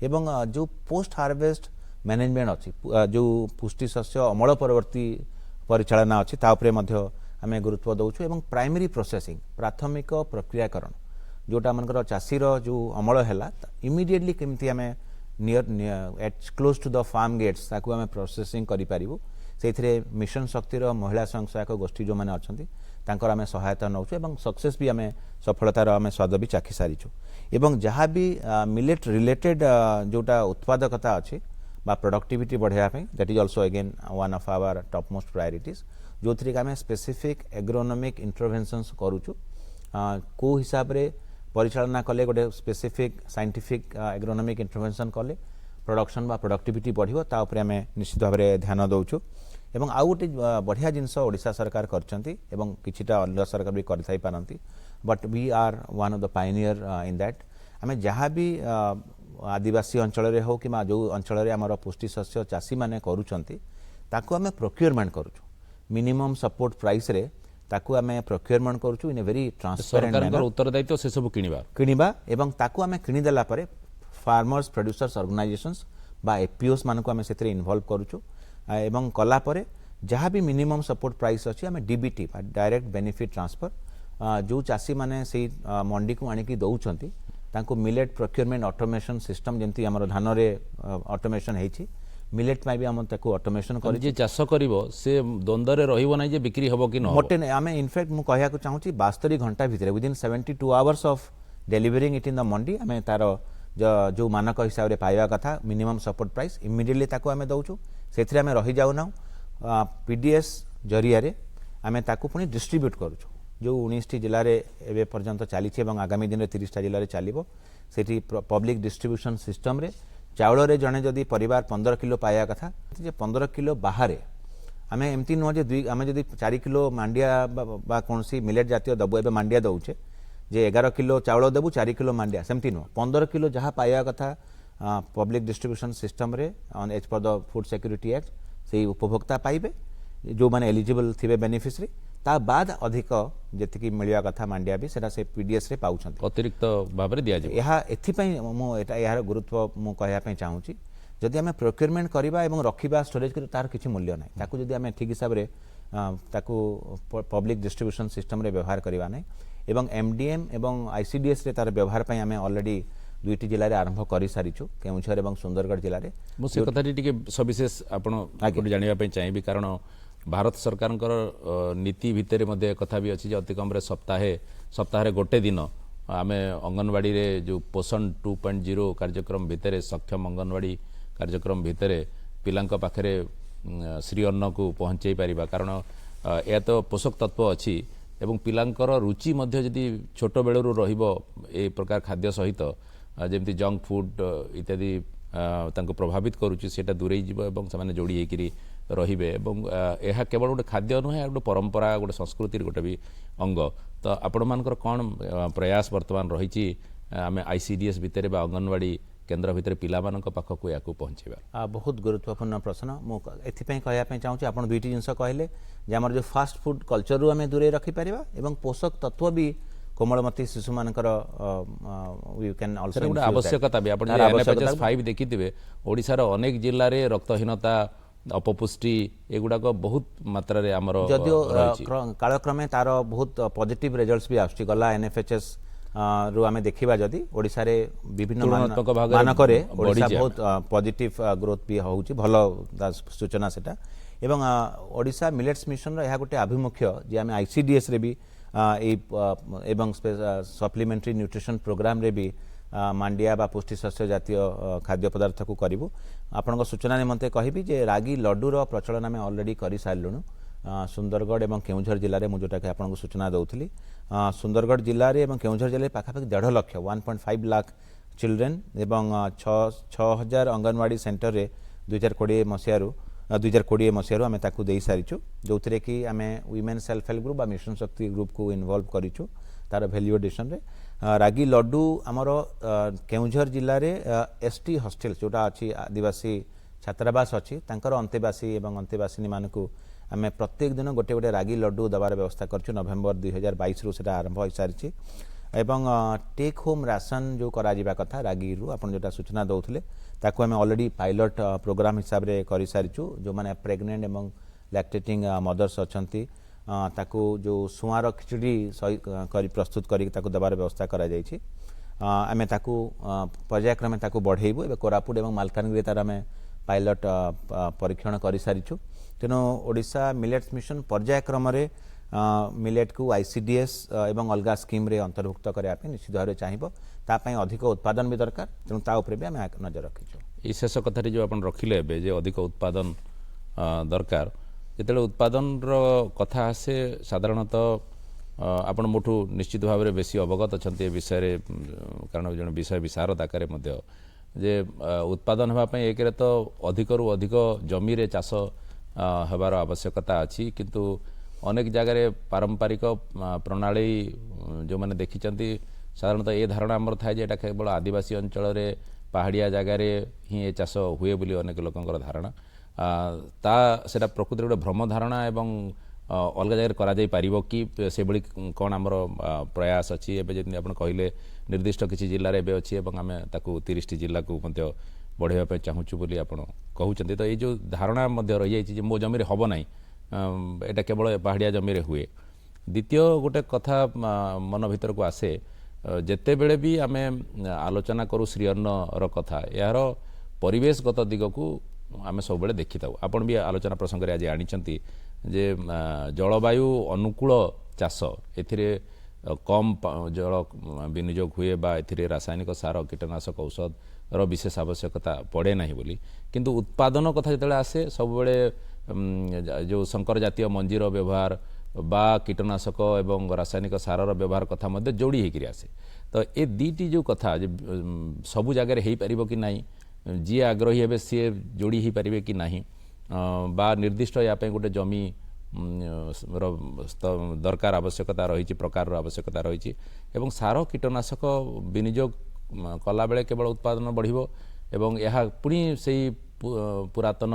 एवं जो पोस्ट हार्वेस्ट मैनेजमेंट अच्छी जो पुष्टि शस्य अमल परवर्ती परिचालना अच्छी ताउपरे मध्य आमे गुरुत्व दौचु एवं प्राइमरी प्रोसेसिंग प्राथमिक प्रक्रियाकरण जोटा मनकर चाषीर जो अमल है इमिडिएटली केमती आमे near at close to the farm gates ताकू आमे प्रोसेसिंग करि पारिबु से मिशन शक्तिर महिला स्वयं सहायक गोष्ठी जो मैंने अच्छा आम सहायता नौ सक्सेस भी आम सफलतार आम स्वाद भी चाखी सारीचु एवं जहाँ भी मिलेट रिलेटेड जोटा उत्पादकता अच्छी प्रोडक्टिविटी बढ़ाई that is also again one of our top most priorities जो थी आम स्पेसिफिक एग्रोनोमिक इंटरवेंशंस करुचु को हिसाब से परिचालना कले गोटे स्पेसिफिक साइंटिफिक एग्रोनोमिक इंटरवेंशन कले प्रोडक्शन बा प्रोडक्टिविटी बढ़िबो ता उपरे आमे निश्चित भाव में ध्यान दौचु एवं आउ गोटे बढ़िया जिनस ओडिशा सरकार करचंती एवं किछिटा अन्य सरकार भी करथाई पारंती but we are one of the pioneer in that आमे जहाँ भी आदिवासी अंचल रे हो कि जो अंचल रे हमर पुष्टि शस्य चाषी माने करूचंती ताको आमे प्रोक्योरमेंट करूछु मिनिमम सपोर्ट प्राइस रे ताकू आमे प्रोक्योरमेंट करूछु इन ए वेरी ट्रांसपेरेंट सरकार उत्तरदायित्व से सब किनिबा एवं ताकू आमे किनि देला परे फार्मर्स प्रोड्यूसर्स ऑर्गेनाइजेशंस बा एपीओस मानको आमे सेतरे इन्वॉल्व करूछु एवं कला परे जहाँ भी मिनिमम सपोर्ट प्राइस अच्छी आम डीबीटी डायरेक्ट बेनिफिट ट्रांसफर जो चाषी माने से मंडी को आनिकी दौरान तांको मिलेट प्रोक्योरमेंट ऑटोमेशन सिस्टम जमती आम धान में ऑटोमेशन होती मिलेट में भी आम ऑटोमेशन कर चाष कर से द्वंद्व रही ना बिक्री हम कि मोटे आम इनफैक्ट मुझे कहना चाहूँगी 72 घंटा भितर within 72 hours of delivering it in the mandi आम तार जो मानक हिसाब से पाइबा कथा मिनिमम सपोर्ट प्राइस इमिडिएटली ताको आम दौचु से आम रही जाऊना पीडीएस जरिया आम ताको पुणी डिस्ट्रीब्यूट करूँ जो 19 जिले में एवं पर्यंत चली आगामी दिन में 30 जिले में चलो से पब्लिक डिस्ट्रीब्यूशन सिस्टम रे चाउल रे जड़े जदि परिवार 15 किलो पाया कथा 15 किलो बाहर आम एमती नुह आम जब 4 किलो मांडिया कौन मिलेट जातीय दबु ए मांडिया दौचे जे 11 किलो चाउल देबू 4 किलो मांडिया सेमती नुह 15 किलो जहाँ पाया कथा पब्लिक डिस्ट्रीब्यूशन सिस्टम रे on as per the food security act से उपभोक्ता पाइबे जो माने एलिजिबल थिबे बेनिफिशियरी ता बाद अधिक जेतिकी मिलिया कथा मांडिया भी सेटा से पीडीएस रे पाउछंती अतिरिक्त भाव रे दिया जाय यहा एथिपई मो एटा यार गुरुत्व मु कहया पई चाहूची जदि आमे प्रोक्योरमेंट करबा एवं रखिबा स्टोरेज करी तार किछि मूल्य नै ताकू जदि आमे ठीक हिसाब रे ताकू पब्लिक डिस्ट्रीब्यूशन सिस्टम रे व्यवहार करबा नै एवं एमडीएम एवं आईसीडीएस रे तार व्यवहार पई आमे ऑलरेडी 2टी जिले में आरंभ कर सारीचु केउझर और सुंदरगढ़ जिले में मुझे कथा सविशेष आपड़ जानवाई चाहिए कारण भारत सरकार नीति भितर कथा भी अच्छी अति कम सप्ताह गोटे दिन आम अंगनवाड़ी रे जो पोषण 2.0 कार्यक्रम भितर सक्षम अंगनवाड़ी कार्यक्रम भितर पिलांक पाखरे श्री अन्न को पहुँचे पारिबा कारण यह तो पोषक तत्व अच्छी एवं पिलांकर रुचि जदि छोट बेलू ए प्रकार खाद्य सहित जमती जंक फूड इत्यादि तांको प्रभावित करुच्ची सेटा दूरे एवं से जोड़ी होकरी रहिबे एवं यह केवल गोटे खाद्य नुहे गोटे परंपरा गोटे संस्कृति गोटे भी अंग तो आपण मानकर कौन प्रयास वर्तमान रही आम आईसीडीएस भितर अंगनवाड़ी केन्द्र भितर पिला पाखक या पहुँचेगा बहुत गुरुत्वपूर्ण प्रश्न मुझे कहना चाहूँगी आप 2टी जिनस कहले आम जो फास्ट फूड कल्चर रू आम दूरे रखिपर एवं पोषक तत्व भी कोमलमती शिशु मानकर आवश्यकता भी आप 5 देखिए ओडिशार अनेक जिले में रक्तहीनता अपपुष्टि एगुड़ाक बहुत मात्रा रे आमर जदियो कालक्रमे तार बहुत पॉजिटिव रिजल्ट्स भी आछी गला एनएफएचएस रु आमे देखिबा जदि ओडिसा रे विभिन्न मानक रे ओडिसा बहुत पॉजिटिव ग्रोथ भी होउची भलो सूचना सेटा एवं ओडिसा मिलेट्स मिशन रा यहा गोटे अभिमुख्य जे आमे आईसीडीएस रे भी एवं सप्लीमेंटरी न्यूट्रिशन प्रोग्राम रे भी मांडिया बा पुष्टिशस्य जातीय खाद्य पदार्थ को करूँ। आपण सूचना निमंते कहबी जे रागी लड्डूर प्रचलन आम अलरेडी कर सारूँ सुंदरगढ़ और केउझर जिले में जोटा कि आपको सूचना दूसरी सुंदरगढ़ जिले में केउझर जिले पाखापाखि 1.5 लाख 1.5 लाख चिल्ड्रेन एवं 6000 अंगनवाड़ी सेंटर रे 2020 मसीह आम ताकू दे सारीचु जो थे कि आम women self help group mission शक्ति ग्रुप को इन्वॉल्व करूँ तार वैल्यूएडिशन रे रागी लड्डू आमर केउझर जिले में एसटी हॉस्टल जोटा अच्छी आदिवासी छात्रावास अच्छी तांकर अंतेवासी एवं अंतेवासिनी मानकू आम प्रत्येक दिन गोटे गोटे रागी लड्डू दबार व्यवस्था करूँ नवेम्बर 2022 रु से आरंभ हो सारी एवं टेक होम राशन जो करा कथा रागी रु आपन जोटा सूचना दौले ताकू आम ऑलरेडी पायलट प्रोग्राम हिसाब से कर सारीचु जो मैंने प्रेग्नेंट एवं लैक्टेटिंग मदर्स अच्छी ताकू जो सुआर खिचड़ी प्रस्तुत कर दबार व्यवस्था करा जायछि आमे ताकू पर्यायक्रमे ताकू बढ़ेबू एवं कोरापुट एवं मालकानगिरी तार आम पायलट परीक्षण कर सारीचु तेणु ओडिशा मिलेट्स मिशन पर्यायक्रम मिलेट को आईसीडीएस एवं अलग स्कीम रे अंतर्भुक्त करने निश्चित भाव चाहिए तापाई अधिक उत्पादन भी दरकार तेणु ता उपरे भी आम नजर रखीचु। ये शेष कथा जो आप रखिले जे अधिक उत्पादन दरकार जिते उत्पादन कथा आसे साधारणतः आपण मोठू निश्चित भाव में बेसी अवगत अच्छा विषय कारण जो विषय विशारद आकार जे उत्पादन होगापी एक तो अधिक रु अधिक जमी रे चाष हबार आवश्यकता अच्छी किंतु अनेक जगह पारंपरिक प्रणाली जो मैंने देखी साधारणतः ये धारणा आमर थाए जे केवल आदिवासी अंचल रे पहाड़िया जगार ही ये चाष हुए बोली अनेक लोकंकर धारणा सेटा प्रकृति गोटे भ्रम धारणा एवं अलग जगह करा जाई पारिबो कि से बड़ी कौन आमर प्रयास अच्छी एवं जमी आप कहले निर्दिष्ट किसी जिले में अच्छी आम ताकू 30 जिला को बढ़ावा चाहूँ बोली आप कहते तो ये जो धारणा रही जाइए मो जमी हम ना यहाँ केवल पहाड़िया जमी हुए। द्वितीय गोटे कथा मन भीतर को आसे जिते बड़े भी आम आलोचना करूँ श्री अन्न कथा यार परिवेशगत दिग को आम सब देखी था आपन भी आलोचना प्रसंग आज आनी जे जलवायु अनुकूल चाष ए कम जल विनियोग हुए बा ए रासायनिक सार कीटनाशक औषध रो विशेष आवश्यकता पड़े ना बोली किंतु उत्पादन कथा जो आसे सब जो संकर जातीय मंजीर व्यवहार बा कीटनाशक एवं रासायनिक सारर व्यवहार कथा मध्य जोड़ी होकर आसे तो ये दीटी जो कथा सबू जगह हो पार कि नहीं जी आग्रही हे सी जोड़ी हो पारे कि नहीं बा निर्दिष्ट या गोटे जमी दरकार आवश्यकता रही प्रकार आवश्यकता रही एवं सार कीटनाशक विनियोग कला बेले केवल उत्पादन बढ़िबो एवं यह पुणी से पुरातन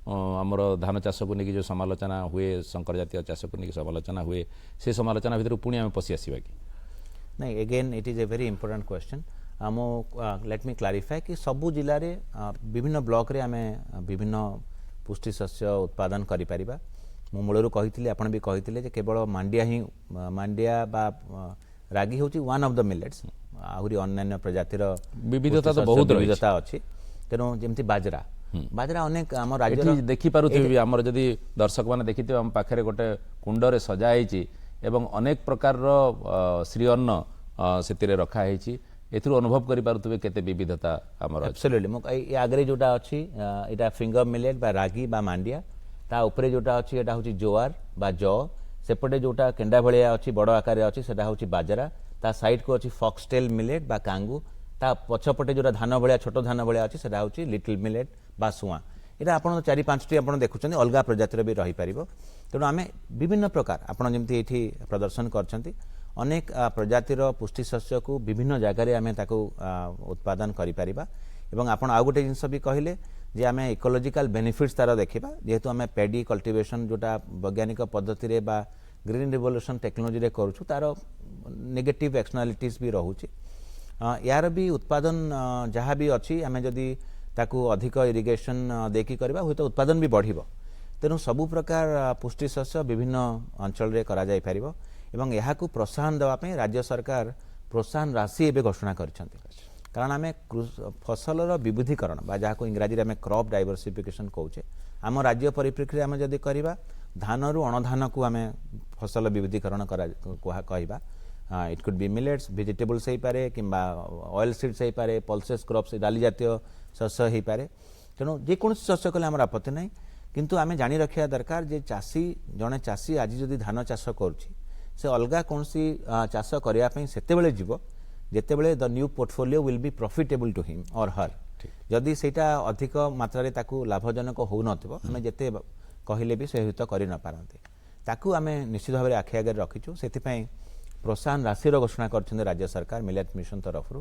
आमर धान चाष को लेकिन जो समालोचना हुए संकर जातीय चाष को लेकिन समालोचना हुए से समालोचना भितर पुणी आम पशि आसवा कि नहीं again it is a very important question आम लेट मी क्लारिफाए कि सबू जिले में विभिन्न ब्लॉक रे आम विभिन्न पुष्टिशस्य उत्पादन करिपारिबा मु मूलरू कही आपन भी कही केवल मांडिया ही मांडिया बा रागी हूँ वन ऑफ द मिलेट्स आहरी अन्य प्रजातिर विविधता तो बहुत विविधता अच्छी तेणु जमी बाजरा बाजरा अनेक आम राज्य देखी पारुथिबे आमर जदि दर्शक माने देखिथिबे हम पाखरे गोटे कुंडरे सजा होईची एवं अनेक प्रकार श्री अन्न सेतिरे रखा होईची एथुर अनुभव करि पारुथिबे केते विविधता आमर एब्सोल्युटली मो आगरे जोटा अछि एटा फिंगर मिलेट बा रागी बा मांडिया ता उपरे जोटा अछि एटा होची जोआर बा जौ सेपटे जोटा केंडा भलिया अछि बड़ आकार अछि सेटा होची बाजरा ता साइड को अछि फॉक्सटेल मिलेट बा कांगू ता पछपटे जोटा धान भलिया छोट धान भलिया अछि सेटा होची लिटिल मिलेट बा सुआ एटा आपण 4-5टी आपण देखुछन्ती अलगा प्रजातिर भी रही पारिबो तेणु आमे विभिन्न प्रकार आपण जेमती एठी प्रदर्शन करछन्ती अनेक प्रजातिर पुष्टिशस्य को विभिन्न जगार आमे ताको उत्पादन करि पारिबा एवं आपण आ गोटे जिंस भी कहले जे आमे इकोलॉजिकल बेनिफिट्स तार देखिबा जेहेतु आमे पेडी कल्टिवेशन जोटा वैज्ञानिक पद्धति रे बा ग्रीन रिवोल्यूशन टेक्नोलॉजी रे करूछु तार नेगेटिव एक्सटर्नालिटीज भी रहूची यार भी उत्पादन जहाँ भी अच्छी आमे जदि ताकू अधिक इरिगेशन देकी करबा हुई तो उत्पादन भी बढ़िबो तेणु सबु प्रकार पुष्टिशस्य विभिन्न अंचल रे करा जाय पारिबो एवं याकू प्रोत्साहन देवा पे राज्य सरकार प्रोत्साहन राशि एबे घोषणा करछन्ती कारण आमे फसलर विविधीकरण बा जहाँ इंग्राजी आम क्रॉप डाइवर्सिफिकेशन कौचे आम राज्य परिप्रेक्षी आम जदि करवा धान रु अणधान को आम फसल विविधीकरण कहवा it could be millets vegetables हो पारे कि ऑयल सीड्स हो पारे पल्सेस क्रॉप्स डाली जातीय शस्य हो पारे तेणु जेकोसी शस्य कले आम आपत्ति ना किंतु आम जानी रखा दरकार जे चाषी जड़े चाषी आज जदि धान चाष करुच्ची से अलग कौन चाष करने से जीव जितेबले the new portfolio will be profitable to him और हर जदि सेटा अधिक मात्रा ताकू लाभजनक हो नथिबो आमे जते कहले भी से हित करि न पारंते ताकू आमे निश्चित भाव आखि आगे रखिछु सेति प्रोत्साहन राशि घोषणा कर राज्य सरकार मिलेट मिशन तरफ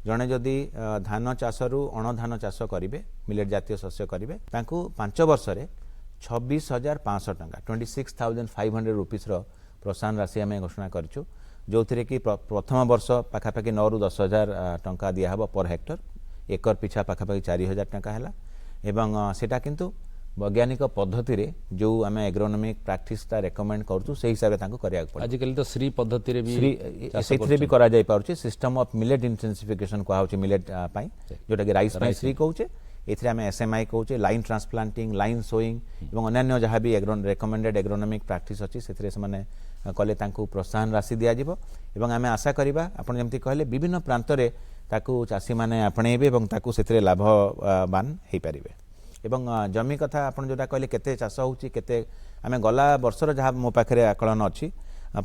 जड़े जदि धान चाषरु अण धान चाष करेंगे मिलेट जातीय शस्य करेंगे 5 वर्ष 26,500 टंका 26,500 रुपीस प्रोत्साहन राशि आम घोषणा करूँ जो थे कि प्रथम वर्ष पाखापाखि 9 ରୁ 10,000 टंका दिहब पर हेक्टर एकर पिछा पाखापाखि 4,000 टंका है एवं सेटा किंतु वैज्ञानिक पद्धति रे जो आम एग्रोनोमिक प्राक्टिस रेकमेंड करूँ से हिसाब से करा आजिकल तो श्री पद्धति रे भी से भी करा जाय पारुछि सिस्टम ऑफ मिलेट इंटेंसिफिकेशन कहउछि मिलेट पाई जोटा कि राइस पाई श्री कहउछे एथरे आम एसएमआई कहउछे लाइन ट्रांसप्लांटिंग लाइन सोइंग एवं अन्य जहाँ भी रेकमेंडेड एग्रोनोमिक प्राक्टिस अछि सेथरे से कले तांकु प्रोत्साहन राशि दिया जिवो एवं आम आशा करिबा आपण जेमति कहले विभिन्न प्रांत रे ताकु चाषी माने आपणेबे एवं ताकु सेथरे लाभवान हेई परिबे एवं जमी कथा आपन जोटा कहले केते चाष होउची केते आमे गला वर्षर जहाँ मो पाखरे आकलन अछि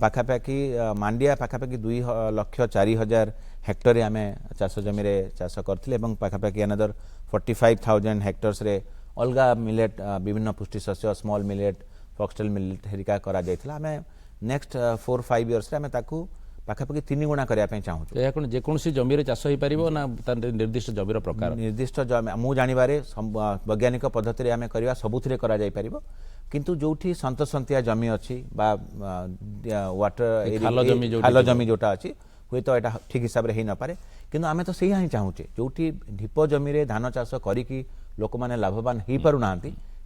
पाखापाखि मांडिया पाखापाखि 2,04,000 हेक्टर आमे चाष जमी रे चाष करथिले एवं पाखापाखि अनदर 45,000 हेक्टर्स रे अलगा मिलेट विभिन्न पुष्टि शस्य स्मॉल मिलेट फॉक्सटेल मिलेट हेरिका करा जायथिला आमे नेक्स्ट 4-5 इयर्स रे आमे ताकू पाखापाखि 3 गुणा करने चाहूँ यह कौन जेकोसी जमी चाष हो पार ना निर्दिष्ट जमीर प्रकार निर्दिष्ट मु जानवे वैज्ञानिक पद्धति आम करवा सबुथिरे करा जाय परिबो किंतु जोठी सन्तसंतिया जमी अच्छी वाटर खाल जमी जोटा अच्छी हुए तो यहाँ ठीक हिसाब से न पारे किंतु आमे तो सही ही चाहूचे जोठी ढीप जमी धान चाष करी लोक मैंने लाभवान हो पारना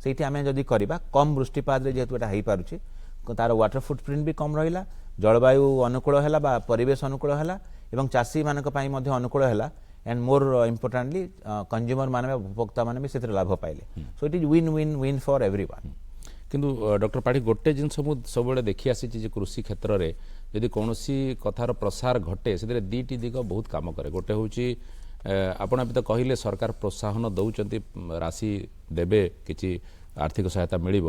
से आम जदि करवा कम वृष्टिपात जेहेतु यहाँ हो पारुछि तार वाटर फुटप्रिंट भी कम रहा जलवायु अनुकूल है परिवेश अनुकूल है एवं चाषी मान अनुकूल है एंड मोर इम्पोर्टेंटली कंज्यूमर माने उपभोक्ता माने भी से लाभ पाइले सो it is win win win for everyone किंतु डॉक्टर पाठी गोटे जिनस मु सब देखी आसी कृषि क्षेत्र में यदि कौन कथार प्रसार घटे से दीटी दिग बहुत काम करे गोटे हूँ आपण तो कहले सरकार प्रोत्साहन दौरान राशि देवे किसी आर्थिक सहायता मिल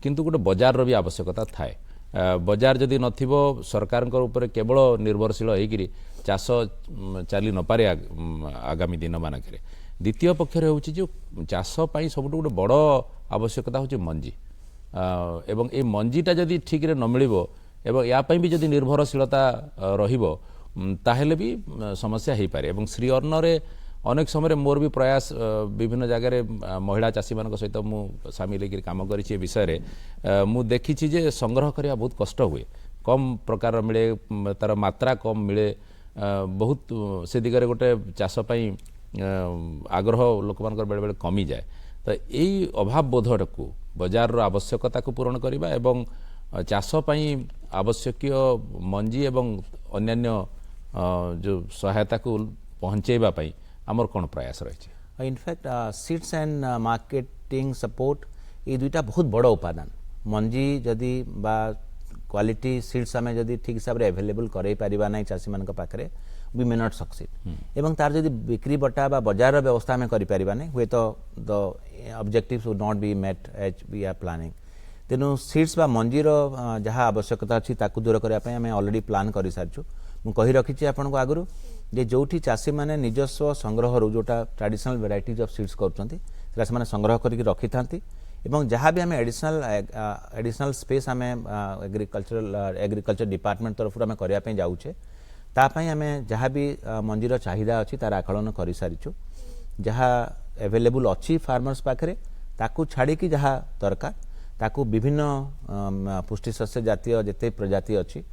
किंतु गोटे बजार भी आवश्यकता थाए बजार जदि नथिबो सरकार ऊपर केवल निर्भरशील होकर चाष चली नपे आगामी दिन मानक द्वितीय पक्ष जो चाष सब गोटे बड़ आवश्यकता हूँ मंजी एवं ए मंजीटा जदि ठीक रे न मिलिबो एवं यापाई भी जदि निर्भरशीलता रहिबो ताहेले भी समस्या हो पारे एवं श्री अन्न रे अनेक समय मोर भी प्रयास विभिन्न जगह महिला चाषी मान सहित मु सामिल होकर काम करी विषय मु देखी जे संग्रह करने बहुत कष्ट हुए कम प्रकार मिले तार मात्रा कम मिले बहुत से दिगरे गोटे चाषपाई आग्रह लोक मान बेले बेले कमी जाए तो यही अभाव बोधटा को बजार आवश्यकता को पूरण करने एवं चाषपाई आवश्यक मंजी एवं अन्यान्य जो सहायता को पहुँचेवाई आमर कौन प्रयास रही in fact seeds and marketing support ये दुईटा बहुत बड़ उपादान मंजी जदि बा क्वालिटी सीड्स आम जदि ठीक हिसाब से अवेलेबल करई पारिबा नहीं चाषी मान पाखे वी मे नॉट सक्सीड एवं तार जदि बिक्री बटा बा बाजार व्यवस्था आम करि पारिबा नहीं हुए तो the objectives would not be met as we are planning तेणु सीड्स बा मंजीर जहाँ आवश्यकता अच्छी ताकू दूर करने आम ऑलरेडी प्लान कर सारी मु कही रखी आपन को आगु जे जोठी चाषी माने निजस्व संग्रह जोटा ट्रेडिशनल वेराइटीज ऑफ सीड्स कर संग्रह करके रखी था एवं जहाँ भी आम एडिशनल स्पेस आम एग्रीकल्चर डिपार्टमेंट तरफ आम करने जाऊे तापाई आम जहाँ भी मंजीर चाहिदा अच्छी तार आकलन कर सारीचु जहाँ एवेलेबल अच्छी फार्मर्स पाखे ताकू छाड़ी जहाँ दरकार ताकू विभिन्न पुष्टि शस्य जातीय जिते प्रजाति अच्छी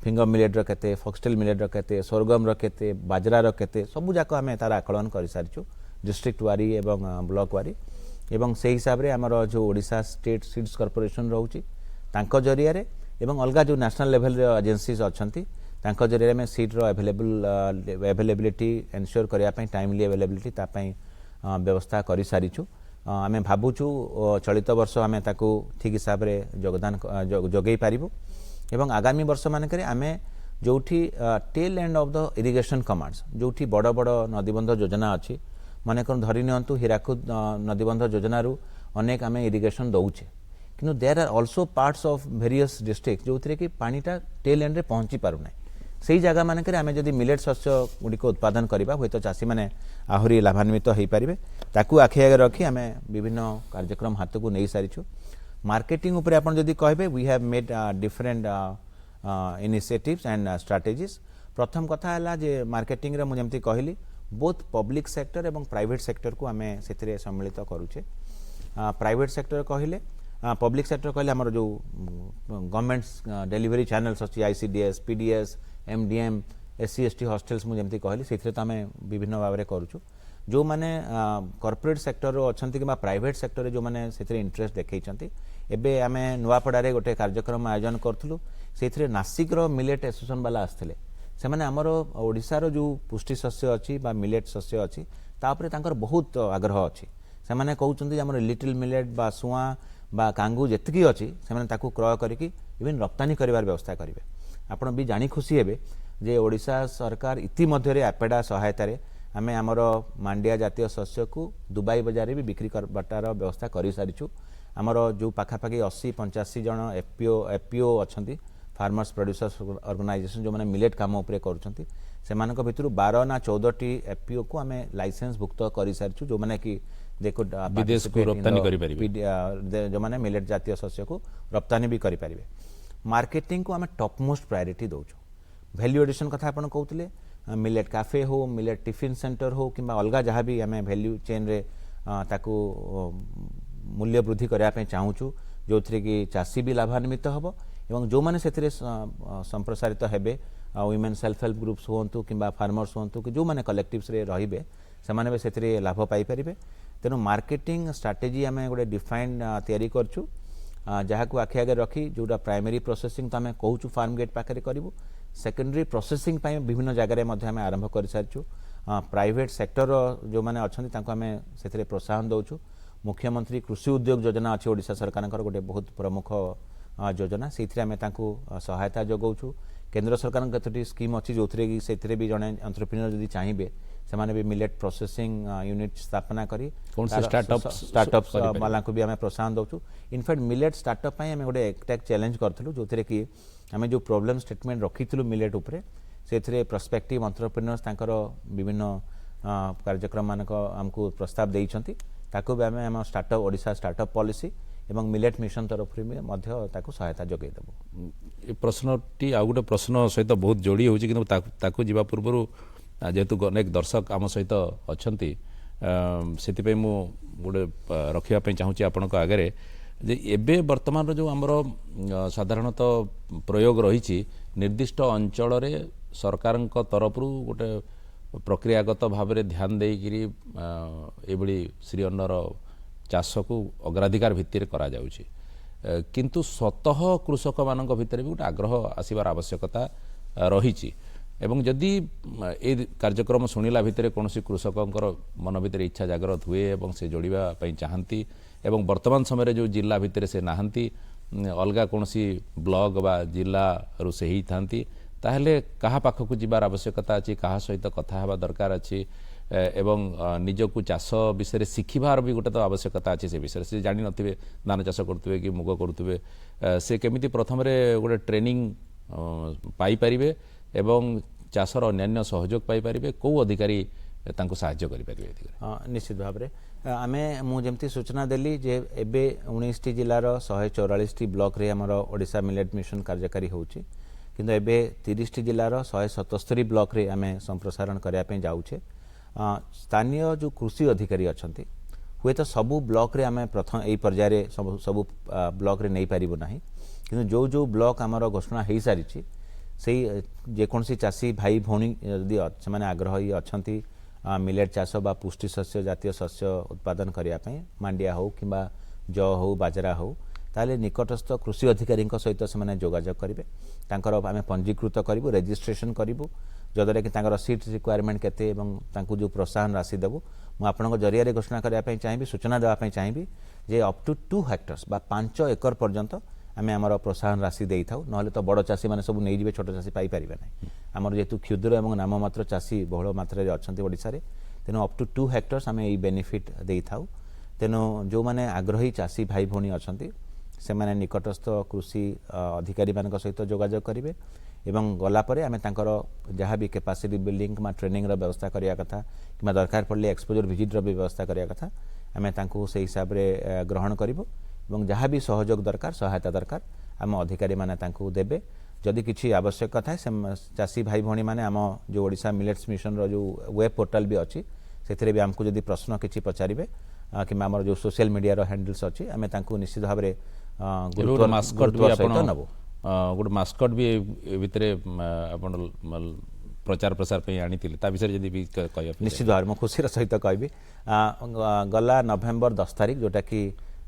फिंगर मिलेट केते फॉक्सटेल मिलेट केते सोरगम केते बाजरार केते सबू जाक आम तार आकलन कर सारीचु डिस्ट्रिक्ट वारी एवं ब्लॉक वारी एवं से हिसाब से आमर जो ओडिशा स्टेट सीड्स कॉर्पोरेशन रोचे तांको जरिया रे एवं अलगा जो नेशनल लेवल एजेंसीज अच्छी तांको जरिया में सीड्र अवेलेबिलिटी एनश्योर करने टाइमली अवेलेबिलिटी तापाई व्यवस्था कर सारीचु आम भावुचु चलित वर्ष आम ताकू ठीक हिसाब से योगदान जगै पारिबु एवं आगामी वर्ष मानक आम जोठी tail end of the irrigation commands जोठी बड़ बड़ नदीबंध योजना अच्छी मानेकर धरी नियंतु हीराकुद नदीबंध योजनारू अनेक आम इरिगेशन दौचे किंतु there are also parts of various district जो कि पानीटा टेल एंड रे पहुंची पारुना से जगह मानक आम जब मिलेट शस्य गुड़िक उत्पादन करवा हूँ तो चाषी मैंने आहरी लाभान्वित हो पारे ताकू आखि आगे रखी आम विभिन्न कार्यक्रम हाथ को नहीं सारीचु मार्केटिंग उपरे आपण जदि कहबे we have made different initiatives and strategies प्रथम कथा है जे मार्केटिंग रे मुझे कहली बोथ पब्लिक सेक्टर एवं प्राइवेट सेक्टर को आम से सम्मिलित करुचे प्राइवेट सेक्टर कहले पब्लिक सेक्टर कहले आमर जो गवर्नमेंट डिलीवरी चैनल्स अच्छी ICDS PDS MDM SC ST hostels मुझे कहली से तो आम विभिन्न भाव में करुचु जो मैंने कॉर्पोरेट सेक्टर अच्छा कि प्राइवेट सेक्टर जो मैंने से इंटरेस्ट देखते एबे आम नुआपड़े गोटे कार्यक्रम आयोजन करूँ से नासिक मिलेट एसोसिएशन वाला आसते से मैंने आमर ओडिशार जो पुष्टि शस्य अच्छी मिलेट शस्य अच्छी तापर तांकर बहुत आग्रह अच्छी से मैंने कहते आम लिटिल मिलेट बा सुआ बा कांगू जी अच्छी से क्रय करके इवेन रप्तानी कर व्यवस्था करेंगे आपण भी जानी खुशी हेबे जे ओडिशा सरकार इतिमध्य एपेडा सहायतार आम आमर मांडिया जातीय शस्य को दुबई बजार भी बिक्री करबार व्यवस्था कर सारीचु आमर जो पाखापाखि 80-85 जन एफपीओ अच्छा फार्मर्स प्रोड्यूसर्स ऑर्गेनाइजेशन जो मैंने मिलेट काम उपरे करुछंती सेमानक भितरु 12 ना 14 एफपीओ को आम लाइसेंस भुक्त कर सारीचु जो मैंने कि देखो विदेश को रप्तानी करि परिबे जो मैंने मिलेट जातीय शस्य को रप्तानी भी करि परिबे मार्केटिंग को आम टॉप मोस्ट प्रायोरिटी दौचु वैल्यू एडिशन कथा आपण कहते मिलेट कैफे हो मिलेट टिफिन सेंटर हो कि अलग जहाँ भी आम वैल्यू चेन रे ताकू मूल्य वृद्धि करने चाहूँ जो थी कि चाषी भी लाभान्वित हम एवं जो मैंने से संप्रसारित हेबे वुमेन सेल्फ हेल्प ग्रुप्स हूँ कि फार्मर्स हूँ कि जो मैंने कलेक्टिव्स रे रहिबे से भी से लाभ पाई परिबे तेणु मार्केटिंग स्ट्राटेजी आम गोटे डिफाइंड तैयारी करछु जहाँ को आखि आगे रखी जोटा प्राइमरी प्रोसेसिंग तो आम कहूँ फार्म गेट पाखे करूँ सेकेंडरी प्रोसेसिंग विभिन्न जगह आम आरंभ कर सारी प्राइवेट सेक्टर जो मैंने अच्छा आम से प्रोत्साहन दौचु मुख्यमंत्री कृषि उद्योग योजना अच्छी ओडिशा सरकार गोटे बहुत प्रमुख योजना से आम सहायता जगाऊँ केंद्र सरकार केतोटी स्कीम अच्छी जो थी से भी जड़े एंटरप्रेन्योर जदि चाहिए से भी मिलेट प्रोसेसिंग यूनिट स्थापना करी स्टार्टअप्स वाला को भी आम प्रोत्साहन दौचु इनफैक्ट मिलेट स्टार्टअप आम गोटे एकटैक चैलेंज करूँ जो थी कि आम जो प्रोब्लेम स्टेटमेंट रखी मिलेट उपरे से प्रोस्पेक्टिव एंटरप्रेन्योर्स तांकर विभिन्न कार्यक्रम मानक आमको प्रस्ताव देइछंती ताको भी आम स्टार्टअप ओडिशा स्टार्टअप पॉलिसी एवं मिलेट मिशन तरफ सहायता जगै देबो ये प्रश्नटी आ गोटे प्रश्न सहित बहुत जोड़ी होची कि ताको जीवा पूर्व जेहेतु अनेक दर्शक आम सहित अच्छी से मु गोटे रखापी चाहूँगी आपण आगे जे एबे वर्तमान जो आमर साधारणतः प्रयोग रही निर्दिष्ट अंचल सरकार तरफ गोटे प्रक्रियागत भाव में ध्यान देकरी एभली श्री अन्नर चाष को अग्राधिकार भित्ति करा जाउछि किंतु स्वतः कृषक मान भितर भी गोटे आग्रह आसबार आवश्यकता रही एवं जदि ए कार्यक्रम शुणिला भितर कौन कृषकर मन भितर इच्छा जागृत हुए एवं से जोड़ापी चाहती एवं वर्तमान समय जो जिला भितर से नहांती अलगा कौन ब्लॉक बा जिला रु से ही थांती ताहले कहा पाखक जीवार आवश्यकता अच्छी कहा सहित कथा हवा दरकार अच्छी एवं निजकू चाष विषय शिखिबार भी गोटे तो आवश्यकता अच्छी से विषय से जानी नथिबे धान चाष करुवे कि मुग करुवे से केमिति प्रथम गोटे ट्रेनिंग पाई परिबे एवं चाषर अन्यान्य सहयोग पाई परिबे को अधिकारी तांको सहाय्य करि परिबे निश्चित भाव में आमे मु जेमती सूचना देली जे एबे 19 टी जिलार 144 टी ब्लॉक रे हमर ओडिशा मिलेट मिशन कार्यकारी होउची किंतु एबे 30 टी जिलार 177 ब्लॉक रे आमे संप्रसारण करिया पे जाउछे स्थानीय जो कृषि अधिकारी अछंती हुए तो सबू ब्लॉक रे आमे प्रथम एई पर्याय रे सबू ब्लॉक रे नै पारिबो नाही किंतु जो जो ब्लॉक हमर घोषणा हेई सारिची से जेकोसी चाषी भाई भौणी यदि से आग्रही अछंती मिलेट चाष बा पुष्टि शस्य जातीय शस्य उत्पादन करने मांडिया हो कि जौ हो बाजरा हो ताले निकटस्थ कृषि अधिकारी सहित से जोगाजोग करेंगे आम पंजीकृत करूँ रेजिस्ट्रेशन करूँ जद्वारा कि सीट रिक्वायरमेंट केते जो प्रोत्साहन राशि देवु मु आपन जरिया घोषणा करने चाहिए सूचना देवाई चाहिए जे अप टू 2 हेक्टर्स बा 5 एकर पर्यंत आमे आमर प्रोत्साहन राशि देई थाउ नहले तो बड़ चाषी माने सब नै जिवे छोट चाषी पाई परिबे नै आमर जेतु क्षुद्र एवं नाममात्र चाषी बहुल मात्रा रे अछंती ओडिसा रे तेनो अप टू 2 हेक्टर्स आमे एई बेनिफिट देई थाउ तेनो जो माने आग्रही चाषी भाई भौणी अछंती से माने निकटस्थ कृषि अधिकारी मानक सहित जोगाजोग करिवे एवं गला परे आमे तांकर जहाँ भी कैपेसिटी बिल्डिंग मा ट्रेनिंग रो व्यवस्था करिया कथा कि दरकार पड़ले एक्सपोजर विजिट रो व्यवस्था करिया कथा आमे तांको से हिसाब रे ग्रहण करिवो एवं जहाँ भी सहयोग दरकार सहायता दरकार आम अधिकारी माने तांको देबे जदि किछि आवश्यक थाए से चाषी भाई भौणी माने आम जो ओडिशा मिलेट्स मिशन रो जो वेब पोर्टल भी अछि सेथिरे भी हमको जदि प्रश्न किछि पचारिबे कि आमर जो सोशल मीडिया रो हैंडल्स अछि आमे तांको निश्चित भाव रे गुरुत्व मास्कट भी सहित आपण नबो गोटे मास्कट भी भितरे आपण प्रचार प्रसार पे आनी ता विषय जदि भी कहियो निश्चित भाव में खुशी सहित कहबी गला नवेम्बर 10 तारिख जोटा कि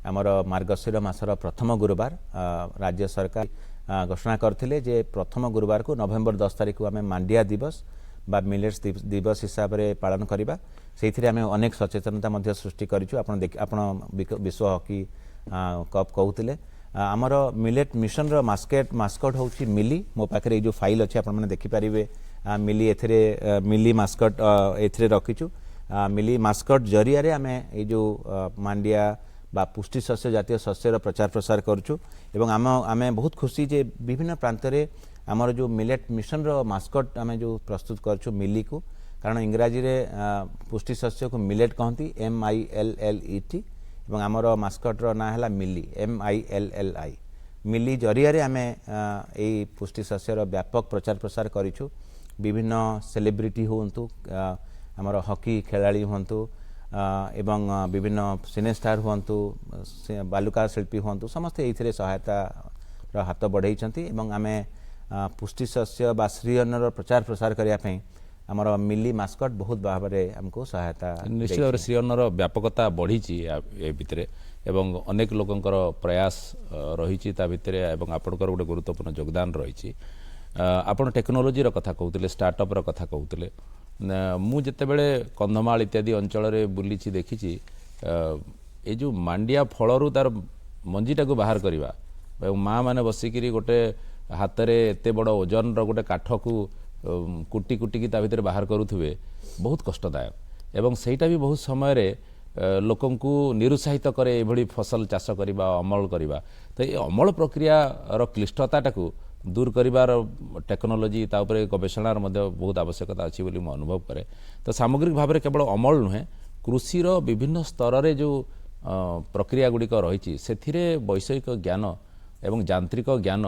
आमर मार्गशीर मासर प्रथम गुरुवार राज्य सरकार घोषणा करथिले जे प्रथम गुरुवार को नवेम्बर 10 तारिख को आमे मांडिया दिवस बा मिलेट्स दिवस हिसाब रे पालन करिबा सेथिरे आमे अनेक सचेतनता मध्य सृष्टि करिछु आपण विश्व हॉकी कप कहउतिले आमर मिलेट मिशन रो मास्कट होची मिली मो पाखरे जो फाइल अछि आपण माने देखि परिबे मिली एथिरे मिली मास्कट एथिरे रखिछु मिली मास्कट जरिया रे आमे ए जो मांडिया बा पुष्टि शस्य जातीय शस्य प्रचार प्रसार करूछु एवं आमे बहुत खुशी जे विभिन्न प्रांत रे आमर जो मिलेट मिशन रो मास्कट आमे जो प्रस्तुत करछु मिली को कारण इंग्राजी रे पुष्टि शस्य को मिलेट कहंती MILLET एवं आमर मास्कट रो ना हला मिली MILLI मिली जरिया रे आमे एई पुष्टि शस्य रो व्यापक प्रचार प्रसार करिछु विभिन्न सेलिब्रिटी होंतु आमर हॉकी खेलाड़ी होंतु एवं विभिन्न सिनेस्टार हुंतु बालुका शिल्पी हुंतु समस्त एथिरे सहायता रो हाथ बढ़ाइछंती एवं आमे पुष्टि शस्य बा श्री अन्न रो प्रचार प्रसार करिया पई आमर मिली मास्कट बहुत भाबरे हमको सहायता निश्चित भाव श्री अन्न रो व्यापकता बढ़ीची ए भितरे एवं अनेक लोकंकर प्रयास रहिची ता भितरे एवं आपनकर गोटे गुरुत्वपूर्ण योगदान रहिची आपण टेक्नोलोजी रो कथा कहउतिले स्टार्टअप रो कथा कहउतिले मु जते बेले कंधमाल इत्यादि अंचल रे बुलीची देखिची ए जो मांडिया फळरू तार मंजीटा को बाहर करिवा माँ माने बसिकिरी गोटे हाथ रे एते बड़ ओजन रो गोटे काठ को कुटी कुटी की ता भितर बाहर करूथुवे बहुत कष्टदायक एवं सेटा भी बहुत समय रे लोकन को निरुत्साहित करे एभली फसल चाष करिबा अमल करिबा तो ये अमल प्रक्रिया रो क्लिष्टताटा को दूर करिबार टेक्नोलोजी ता उपरे गवेषणार मध्य बहुत आवश्यकता अछि बोली म अनुभव करे तो सामग्रिक भाव केवल अमल नुहे कृषि रो विभिन्न स्तर रे जो प्रक्रिया गुड़िक रही से वैषयिक ज्ञान एवं यांत्रिक ज्ञान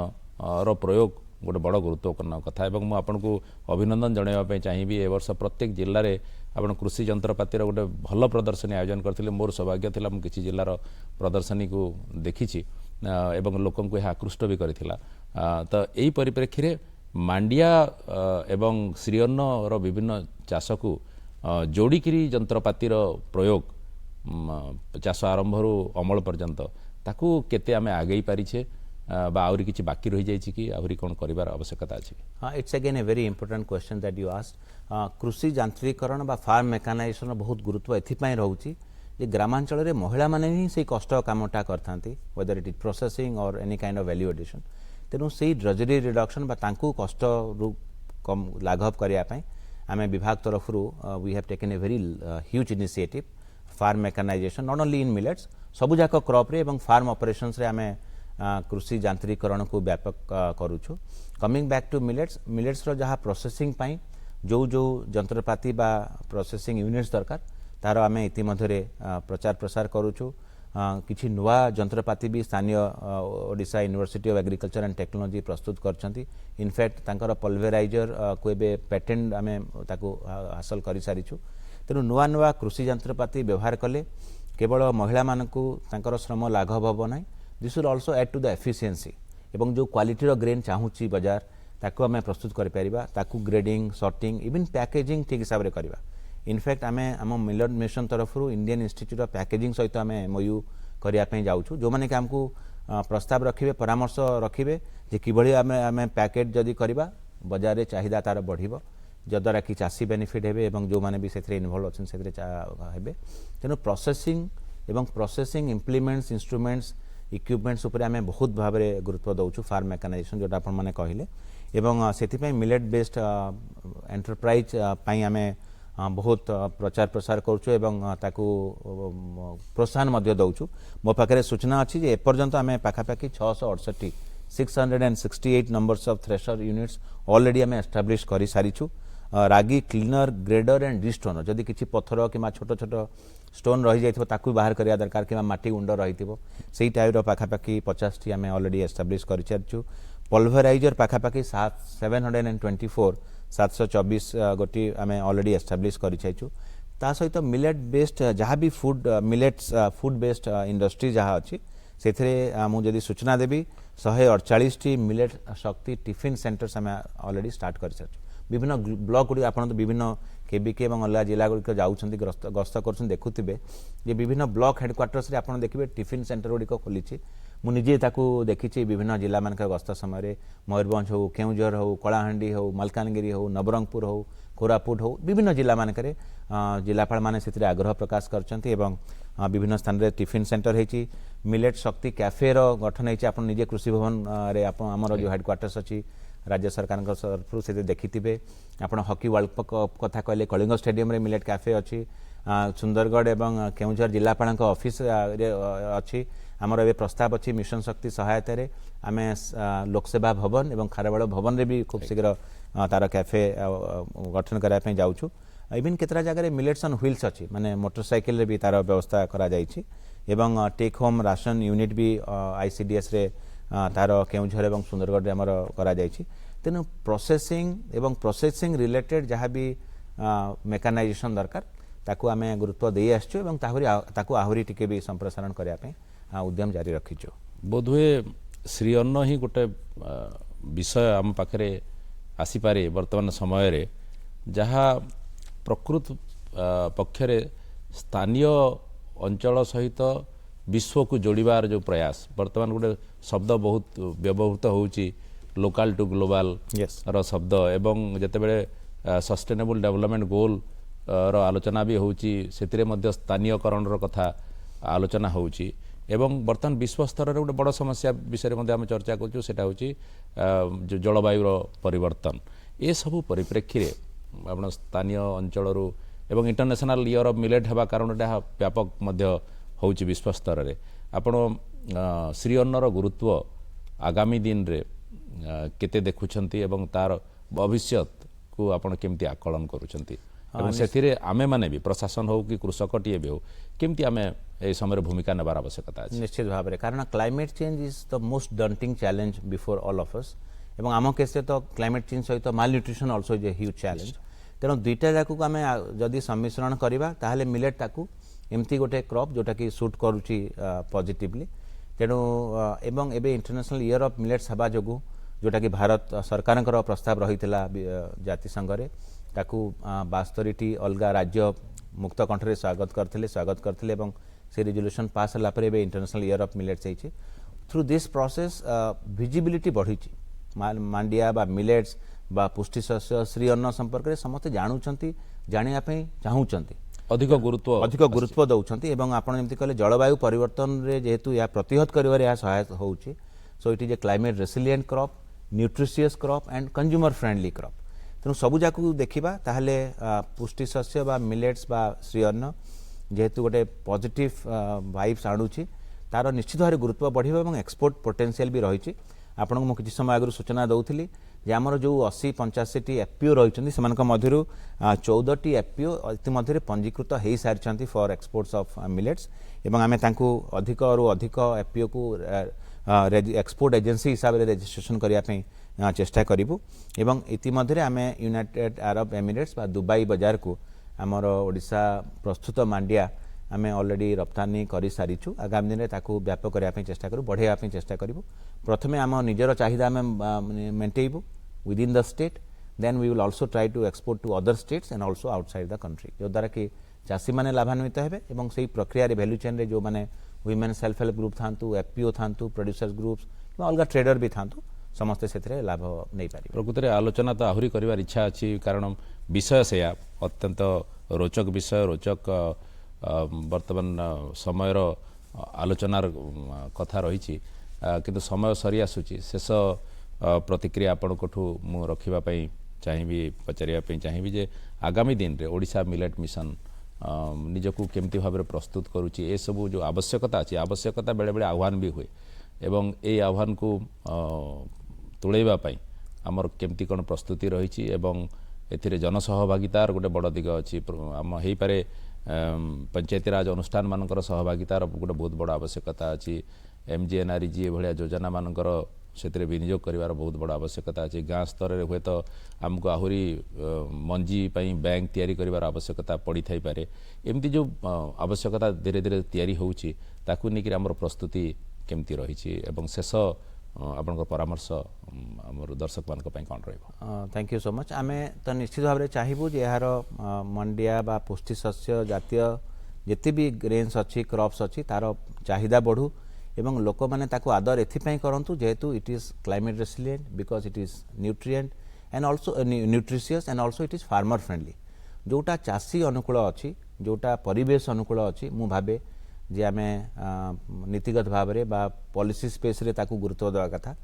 रो प्रयोग गोटे बड़ गुरुत्वपूर्ण कथा एवं मु आपन को अभिनंदन जणाइबा चाहिए ए वर्ष प्रत्येक जिल्ला रे आपण कृषि यंत्रपातिर गोटे भल प्रदर्शनी आयोजन करथिले मोर सौभाग्य थिला मु किछि जिल्लार प्रदर्शनी को देखिछि एवं लोकन को आकृष्ट भी करथिला तो एही परिप्रेक्षी रे मांडिया एवं श्रीअन्न रो विभिन्न चाष को जोड़िकी यंत्रपातिर प्रयोग चाष आरंभ रु अमल पर्यंत ताकू केते आमे आगेई पारिछे बा आउरी किछि बाकी रहि जाय छि कि आउरी कोन करिवार आवश्यकता अछि it's again a very important question that you asked कृषि यांत्रिकरण बा फार्म मेकानाइजेशन बहुत गुरुत्व एथिपाई रहउछि जे ग्रामांचल रे महिला माने ही से कष्ट कामटा करथांती वेदर इट इज प्रोसेसिंग और any kind of value addition तेनु से ड्रजरी रिडक्शन बा तांकू कष्ट रु कम लाघव करिया पई आमे विभाग तरफ रु we have taken a very huge initiative farm mechanisation not only in millets सबु जाक क्रॉप रे एवं फार्म ऑपरेशंस रे आमे कृषि यांत्रिकरण को व्यापक करूछु कमिंग बैक टू मिलेट्स रो जहाँ प्रोसेसिंग पाई जो जो यंत्रपाति बा प्रोसेसिंग यूनिट्स दरकार तार आमे इतिमध्यरे प्रचार प्रसार करूछु किछि नुवा यंत्रपाति भी स्थानीय Odisha university of agriculture and technology प्रस्तुत करछंती इनफैक्ट तांकर पल्वेराइजर को एबे पेटेंट आमे ताको हासिल करि सारिछु तेनु नुवा नुवा कृषि यंत्रपाति व्यवहार कले केवल महिला मानकू तांकर श्रम लाघव हबो नै this will also add to the efficiency एवं जो क्वालिटी रो ग्रेन चाहूची बाजार ताको आमे प्रस्तुत करि परिबा ताको ग्रेडिंग सॉर्टिंग इवन पैकेजिंग ठीक हिसाब रे करबा इनफैक्ट आमे आम मिलेट मिशन तरफ इंडियन इंस्टीट्यूट ऑफ पैकेजिंग सहित आमे एमओयू करिया पई जाउछु जो माने कि हमकू प्रस्ताव रखिबे परामर्श रखिबे जे किभଳି आमे पैकेट जदी करबा बाजार रे चाहिदा तार बढ़िबो जद्वारा कि चासी बेनिफिट हेबे एवं जो माने भी सेथरे इन्वॉल्व अछन सेथरे हेबे तेनो प्रोसेसिंग एवं प्रोसेसिंग इंप्लीमेंट्स इंस्ट्रूमेंट्स इक्विपमेंट्स उपरे आमे बहुत भाव में गुरुत्व दौचु फार्म मेकानाइजेशन जोटा आपण माने कहले एवं से मिलेट बेस्ड एंटरप्राइज पाई आमे बहुत प्रचार प्रसार करूँ एवं ताकू प्रोत्साहन मध्य दौचु मो पाखे सूचना अच्छी जे एपर्यंत आमे पाखापाखि 668 668 numbers of thresher units already आमे एस्टाब्लिश कर सारीछु रागी क्लीनर ग्रेडर एंड डिस्टोनर जदि किसी पत्थर कि छोट छोट स्टोन रही जाइथिबो ताकू बाहर करिया दरकार कि माटी गुंड रहिथिबो सेही टाइप पाखापाखि 50 टी आमे ऑलरेडी एस्टाब्लिश कर सारीछु पल्वराइजर पाखापाखि 724 गोटी आमे ऑलरेडी एस्टाब्लिश कर सारीछु ता सहित मिलेट बेस्ड जहाँ भी food millets food based industry जहाँ अच्छी से मुझे सूचना देवी 148 टी मिलेट शक्ति टिफिन सेंटर्स आम ऑलरेडी स्टार्ट कर सारी विभिन्न ब्लॉक गुड़ी आप विभिन्न केबिके और अलग जिला गुड़िक जाऊँच गस्त कर देखुवे जे विभिन्न ब्लॉक हेडक्वार्टर्स आप देखिए टिफिन सेंटर गुड़िक खोली मुझे देखी विभिन्न जिला मान गस्त समय मयूरभंज हो केउझर हो कलाहांडी हो मलकानगिरी हो नवरंगपुर हो कोरापुट हो विभिन्न जिला मानक जिलापाल मैंने से आग्रह प्रकाश कर विभिन्न स्थान में टिफिन सेंटर होती मिलेट शक्ति कैफे गठन होती आप निजे कृषि भवन आमर जो हेडक्वार्टर्स अच्छी राज्य सरकार तरफ से देखी आप हॉकी वर्ल्ड कप कथा कहले कलिंग स्टेडियम रे मिलेट कैफे अच्छी सुंदरगढ़ एवं केउझर जिलापाल ऑफिस अच्छी आमर ए प्रस्ताव अच्छी मिशन शक्ति सहायतार आम लोकसेवा भवन और खारवाड़ भवन में भी खूब शीघ्र तार कैफे गठन करने जाऊँ इवन केतरा जगह मिलेट्स ऑन व्हील्स अच्छी माने मोटरसाइकिल भी तार व्यवस्था करा जाइछि एवं टेक होम राशन यूनिट भी आईसीडीएस रे तार केउझर एवं सुंदरगढ़ आमर करा जाइछि तेणु प्रोसेसिंग रिलेटेड जहाँ भी मेकानाइजेशन दरकार ताकू आमे गुरुत्व दे आसछु एवं ताकू आहुरी टिके भी संप्रसारण करने उद्यम जारी रखीचु बोधहुए श्री अन्न ही गोटे विषय आम पाखे आसीपारे वर्तमान समय रे जहाँ प्रकृत पक्षरे स्थानीय अंचल सहित विश्व को जोड़बार जो प्रयास वर्तमान गोटे शब्द बहुत व्यवहृत होउची लोकल टू ग्लोबल रो शब्द एवं जेतेबेले सस्टेनेबल डेवलपमेंट गोल रो आलोचना भी होउची सेतिरे मध्य स्थानीयकरण रो कथा आलोचना होउची एवं वर्तमान विश्व स्तर रे गोटे बड़ समस्या विषय में आम चर्चा करूँ सेटा होउची जलवायु परिवर्तन ए सबु परिप्रेक्षी रे आपण स्थानीय अंचल एवं इंटरनेशनल ईयर ऑफ मिलेट हेबा कारण व्यापक मध्य होउची विश्व स्तर रे आपण श्री अन्नर गुरुत्व आगामी दिन रे केते देखुछंती एवं तार भविष्य को आपण केमती आकलन करूछंती एवं सेथिरे आमे माने भी प्रशासन हो कि कृषकटीए भी हो केमती आमे ए समय भूमिका नेबार आवश्यकता अछि निश्चित भाव में कारण climate change is the most daunting challenge before all of us एवं आम केस तो क्लाइमेट चेंज सहित malnutrition also is a huge challenge तेणु दुईटा जाक आम जदि सम्मिश्रण करवा ताहले मिलेट ताकू एमती गोटे क्रॉप जोटा कि सूट करुच्ची पॉजिटिवली तेणु एवं एबे इंटरनेशनल ईयर ऑफ मिलेट्स हवा जोगु जोटा कि भारत सरकार प्रस्ताव रही जातिसंघ रे ताकू 72टी अलग राज्य मुक्त कंठरे स्वागत करते एवं से रिजोल्यूशन पास होला पर एबे इंटरनेशनल ईयर ऑफ मिलेट्स होइछि थ्रू दिस प्रोसेस विजिबिलिटी बढ़ी मांडिया बा मिलेट्स बा पुष्टि शस्य श्री अन्न संपर्क में समस्त जानूचंती जानिया पे चाहूचंती अधिक गुरुत्व दौरान एवं आपण जमती कहले जलवायु परिवर्तन रे जेहेतु या प्रतिहत करिवारे या सहायक होउछि so it is a climate resilient crop nutritious crop and consumer friendly crop तेणु सबू जाक देखा ताहले पुष्टि शस्य बा मिलेट्स बा श्री अन्न जेहेतु गोटे पॉजिटिव वाइब्स आणुछि तार निश्चित भाव गुरुत्व बढ़िबो एवं एक्सपोर्ट पोटेंशियल भी रही आपन को किछि समय आगु सूचना दउथिली जे आमर जो 80-85 एफपीओ रही से 14 एफपीओ इतिमध्य पंजीकृत हो सारी फॉर एक्सपोर्ट्स ऑफ मिलेट्स एवं आम अधिक अधिक एफपीओ को एक्सपोर्ट एजेंसी हिसाब से रजिस्ट्रेशन करने चेष्टा करूँ एवं इतिमध्य आम यूनाइटेड अरब एमिरेट्स बा दुबई बाजार को आमर ओडिशा प्रस्तुत मांडिया आम ऑलरेडी रप्तानी कर सारीचु आगामी दिन में ताकू व्यापक करने चेष्टा करूँ बढ़ाई चेष्टा करूँ प्रथमे आम निजर चाहिदा आम मेंटेबू within the state then we will also try to export to other states and also outside the country जो द्वारा कि चाषी माने लाभान्वित हेबे एवं सही प्रक्रिया रे वैल्यू चेन रे जो माने वुमेन सेल्फ हेल्प ग्रुप थांतु एफपीओ थांतु प्रोड्यूसर्स ग्रुप्स अलग ट्रेडर भी थांतु समस्ते से लाभ नहीं पारि प्रकृत में आलोचना तो आहुरी करिवार इच्छा अच्छी कारण विषय से अत्यंत रोचक विषय रोचक वर्तमान समयर ଆଲୋଚନାର କଥା ରହିଛି କିନ୍ତୁ ସମୟ ସରି ଆସୁଛି ଶେଷ ପ୍ରତିକ୍ରିୟା ଆପଣଙ୍କଠୁ ମୁଁ ରଖିବା ପାଇଁ ଚାହିଁବି ପଚାରିବା ପାଇଁ ଚାହିଁବି ଯେ ଆଗାମୀ ଦିନରେ ଓଡ଼ିଶା ମିଲେଟ୍ ମିଶନ ନିଜକୁ କେମିତି ଭାବରେ ପ୍ରସ୍ତୁତ କରୁଛି ଏସବୁ ଯେଉଁ ଆବଶ୍ୟକତା ଅଛି ଆବଶ୍ୟକତା ବେଳେବେଳେ ଆହ୍ୱାନ ବି ହୁଏ ଏବଂ ଏଇ ଆହ୍ୱାନକୁ ତୁଳେଇବା ପାଇଁ ଆମର କେମିତି କ'ଣ ପ୍ରସ୍ତୁତି ରହିଛି ଏବଂ ଏଥିରେ ଜନସହଭାଗିତାର ଗୋଟେ ବଡ଼ ଦିଗ ଅଛି ଆମ ହେଇପାରେ ପଞ୍ଚାୟତିରାଜ ଅନୁଷ୍ଠାନମାନଙ୍କର ସହଭାଗିତାର ଗୋଟେ ବହୁତ ବଡ଼ ଆବଶ୍ୟକତା ଅଛି MGNREG ଭଳିଆ ଯୋଜନାମାନଙ୍କର ସେଥିରେ ବିନିଯୋଗ କରିବାର ବହୁତ ବଡ଼ ଆବଶ୍ୟକତା ଅଛି ଗାଁ ସ୍ତରରେ ହୁଏତ ଆମକୁ ଆହୁରି ମଞ୍ଜି ପାଇଁ ବ୍ୟାଙ୍କ ତିଆରି କରିବାର ଆବଶ୍ୟକତା ପଡ଼ିଥାଇପାରେ ଏମିତି ଯେଉଁ ଆବଶ୍ୟକତା ଧୀରେ ଧୀରେ ତିଆରି ହେଉଛି ତାକୁ ନେଇକରି ଆମର ପ୍ରସ୍ତୁତି କେମିତି ରହିଛି ଏବଂ ଶେଷ ଆପଣଙ୍କ ପରାମର୍ଶ ଆମର ଦର୍ଶକମାନଙ୍କ ପାଇଁ କ'ଣ ରହିବ थैंक यू सो मच आमे तो निश्चित भाव में चाहबू जे यार मंडिया बा पुष्टि शस्य जातीय जिते भी ग्रेन्स अच्छी क्रॉप्स अच्छी तार चाहिदा बढ़ू एवं लोक मैंने ताको आदर एथिपाई करंतु जेहेतु it is climate resilient because it is nutrient and also nutritious and also it is farmer friendly जोटा चाषी अनुकूल अच्छी जोटा परिवेश अनुकूल अच्छी मु भावे जे आमे नीतिगत भाव में बा पॉलिसी स्पेस रे ताको गुरुत्व देवा कथा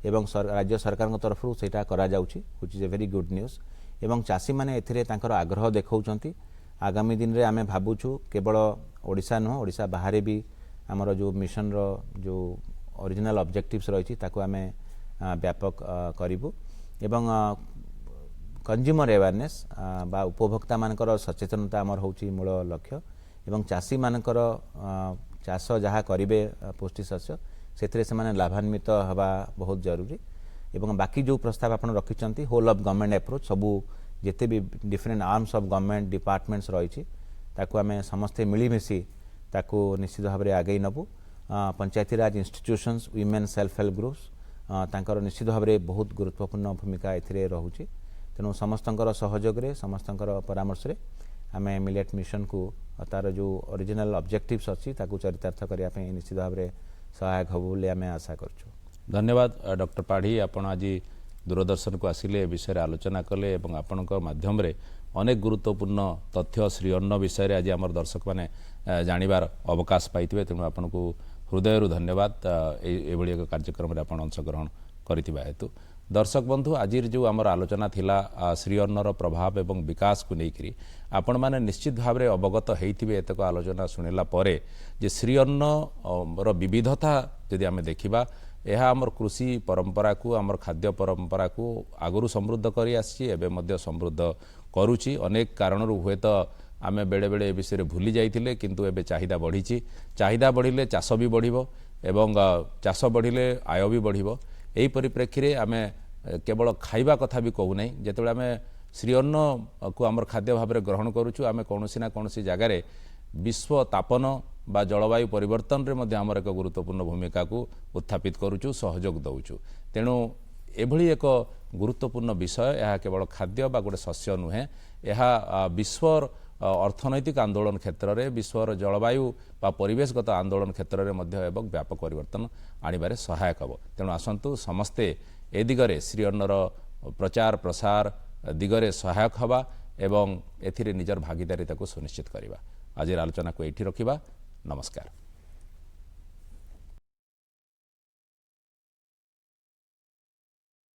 एवं राज्य सरकार तरफ सेटा करा जाउची which is a very good news एवं चाषी माने एथिरे तांकर आग्रह देखाउछंती आगामी दिन रे आमे भाबुछु केवल ओडिशा नुह ओडिशा बाहर भी आमर जो मिशन रो जो ओरिजिनल ऑब्जेक्टिव्स रही ताको आमे व्यापक करिबु एवं कंज्यूमर अवेयरनेस बा उपभोक्ता मानकर सचेतनता आमर होची मूल लक्ष्य एवं चाषी मानकर चाष जहाँ करिवे पुष्टि शस्य से लाभान्वित हवा बहुत जरूरी एवं बाकी जो प्रस्ताव आप रखिंट होल ऑफ गवर्नमेंट अप्रोच सबू जिते भी different arms of government departments रही ताकू आमे समस्ते मिलीमिशी ताकू निश्चित भाव में आगे नबू Panchayati Raj institutions women self help groups तांकर निश्चित भाव में बहुत गुरुत्वपूर्ण भूमिका एथिरे रहुची तेणु समस्तंकर सहयोग रे समस्तंकर परामर्श रे आमे मिलेट मिशन को तार जो ओरिजिनल ऑब्जेक्टिव्स अच्छी ताकू चरितार्थ करने पे निश्चित भाव में सहायक हो बोली आमे आशा करछु धन्यवाद डॉक्टर पाढ़ी आपण आज दूरदर्शन को आसिले ए विषय आलोचना कले एवं आपणक माध्यम रे अनेक गुरुत्वपूर्ण तथ्य श्री अन्न विषय आज आम दर्शक मैंने जानिबार अवकाश पाइथिबे तेणु आपनकु हृदय धन्यवाद एभली एक कार्यक्रम में आपण अंशग्रहण करिथिबा हेतु दर्शक बंधु आज जो आमर आलोचना थिला श्री अन्नर प्रभाव एवं विकास को लेकर आपण माने निश्चित भाव में अवगत होइथिबे एतक आलोचना सुनिला परे जे श्री अन्न रो विविधता यदि आमे देखिबा यह आमर कृषि परंपरा को आमर खाद्य परंपरा को आगुरु समृद्ध करी आसी एबे मध्य समृद्ध करूची अनेक कारणरू हुए तो आमे बेले बेले ए विषय भूली जाइथिले किंतु एबे चाहिदा बढ़ीची चाहिदा बढ़िले चाष भी बढ़िबो एवं चाष बढ़िले आय भी बढ़िबो एही परिप्रेक्षी रे आमे केवल खाइबा कथा भी कहू नै जेतेबेले आमे श्री अन्न को आमर खाद्य भाव में ग्रहण करूछु आमे कोनोसी ना कोनोसी जगार विश्व तापन बा जलवायु परिवर्तन रे मध्य आमर एक गुरुत्वपूर्ण भूमिका को उत्थापित करूछु सहयोग दउछु तेणु एभली एक गुरुत्वपूर्ण विषय यह केवल खाद्य बा गोटे शस्य नुहे यह विश्वर अर्थनैतिक आंदोलन क्षेत्र में विश्वर जलवायु बा परिवेशगत आंदोलन क्षेत्र में मध्य एवं व्यापक परिवर्तन आनिबारे सहायक हम तेणु आसंतु समस्ते ए दिगरे श्री अन्नर प्रचार प्रसार दिगरे सहायक हवा एवं एथिरे निजर भागीदारी सुनिश्चित करवा आज आलोचना को एठी रखिबा नमस्कार।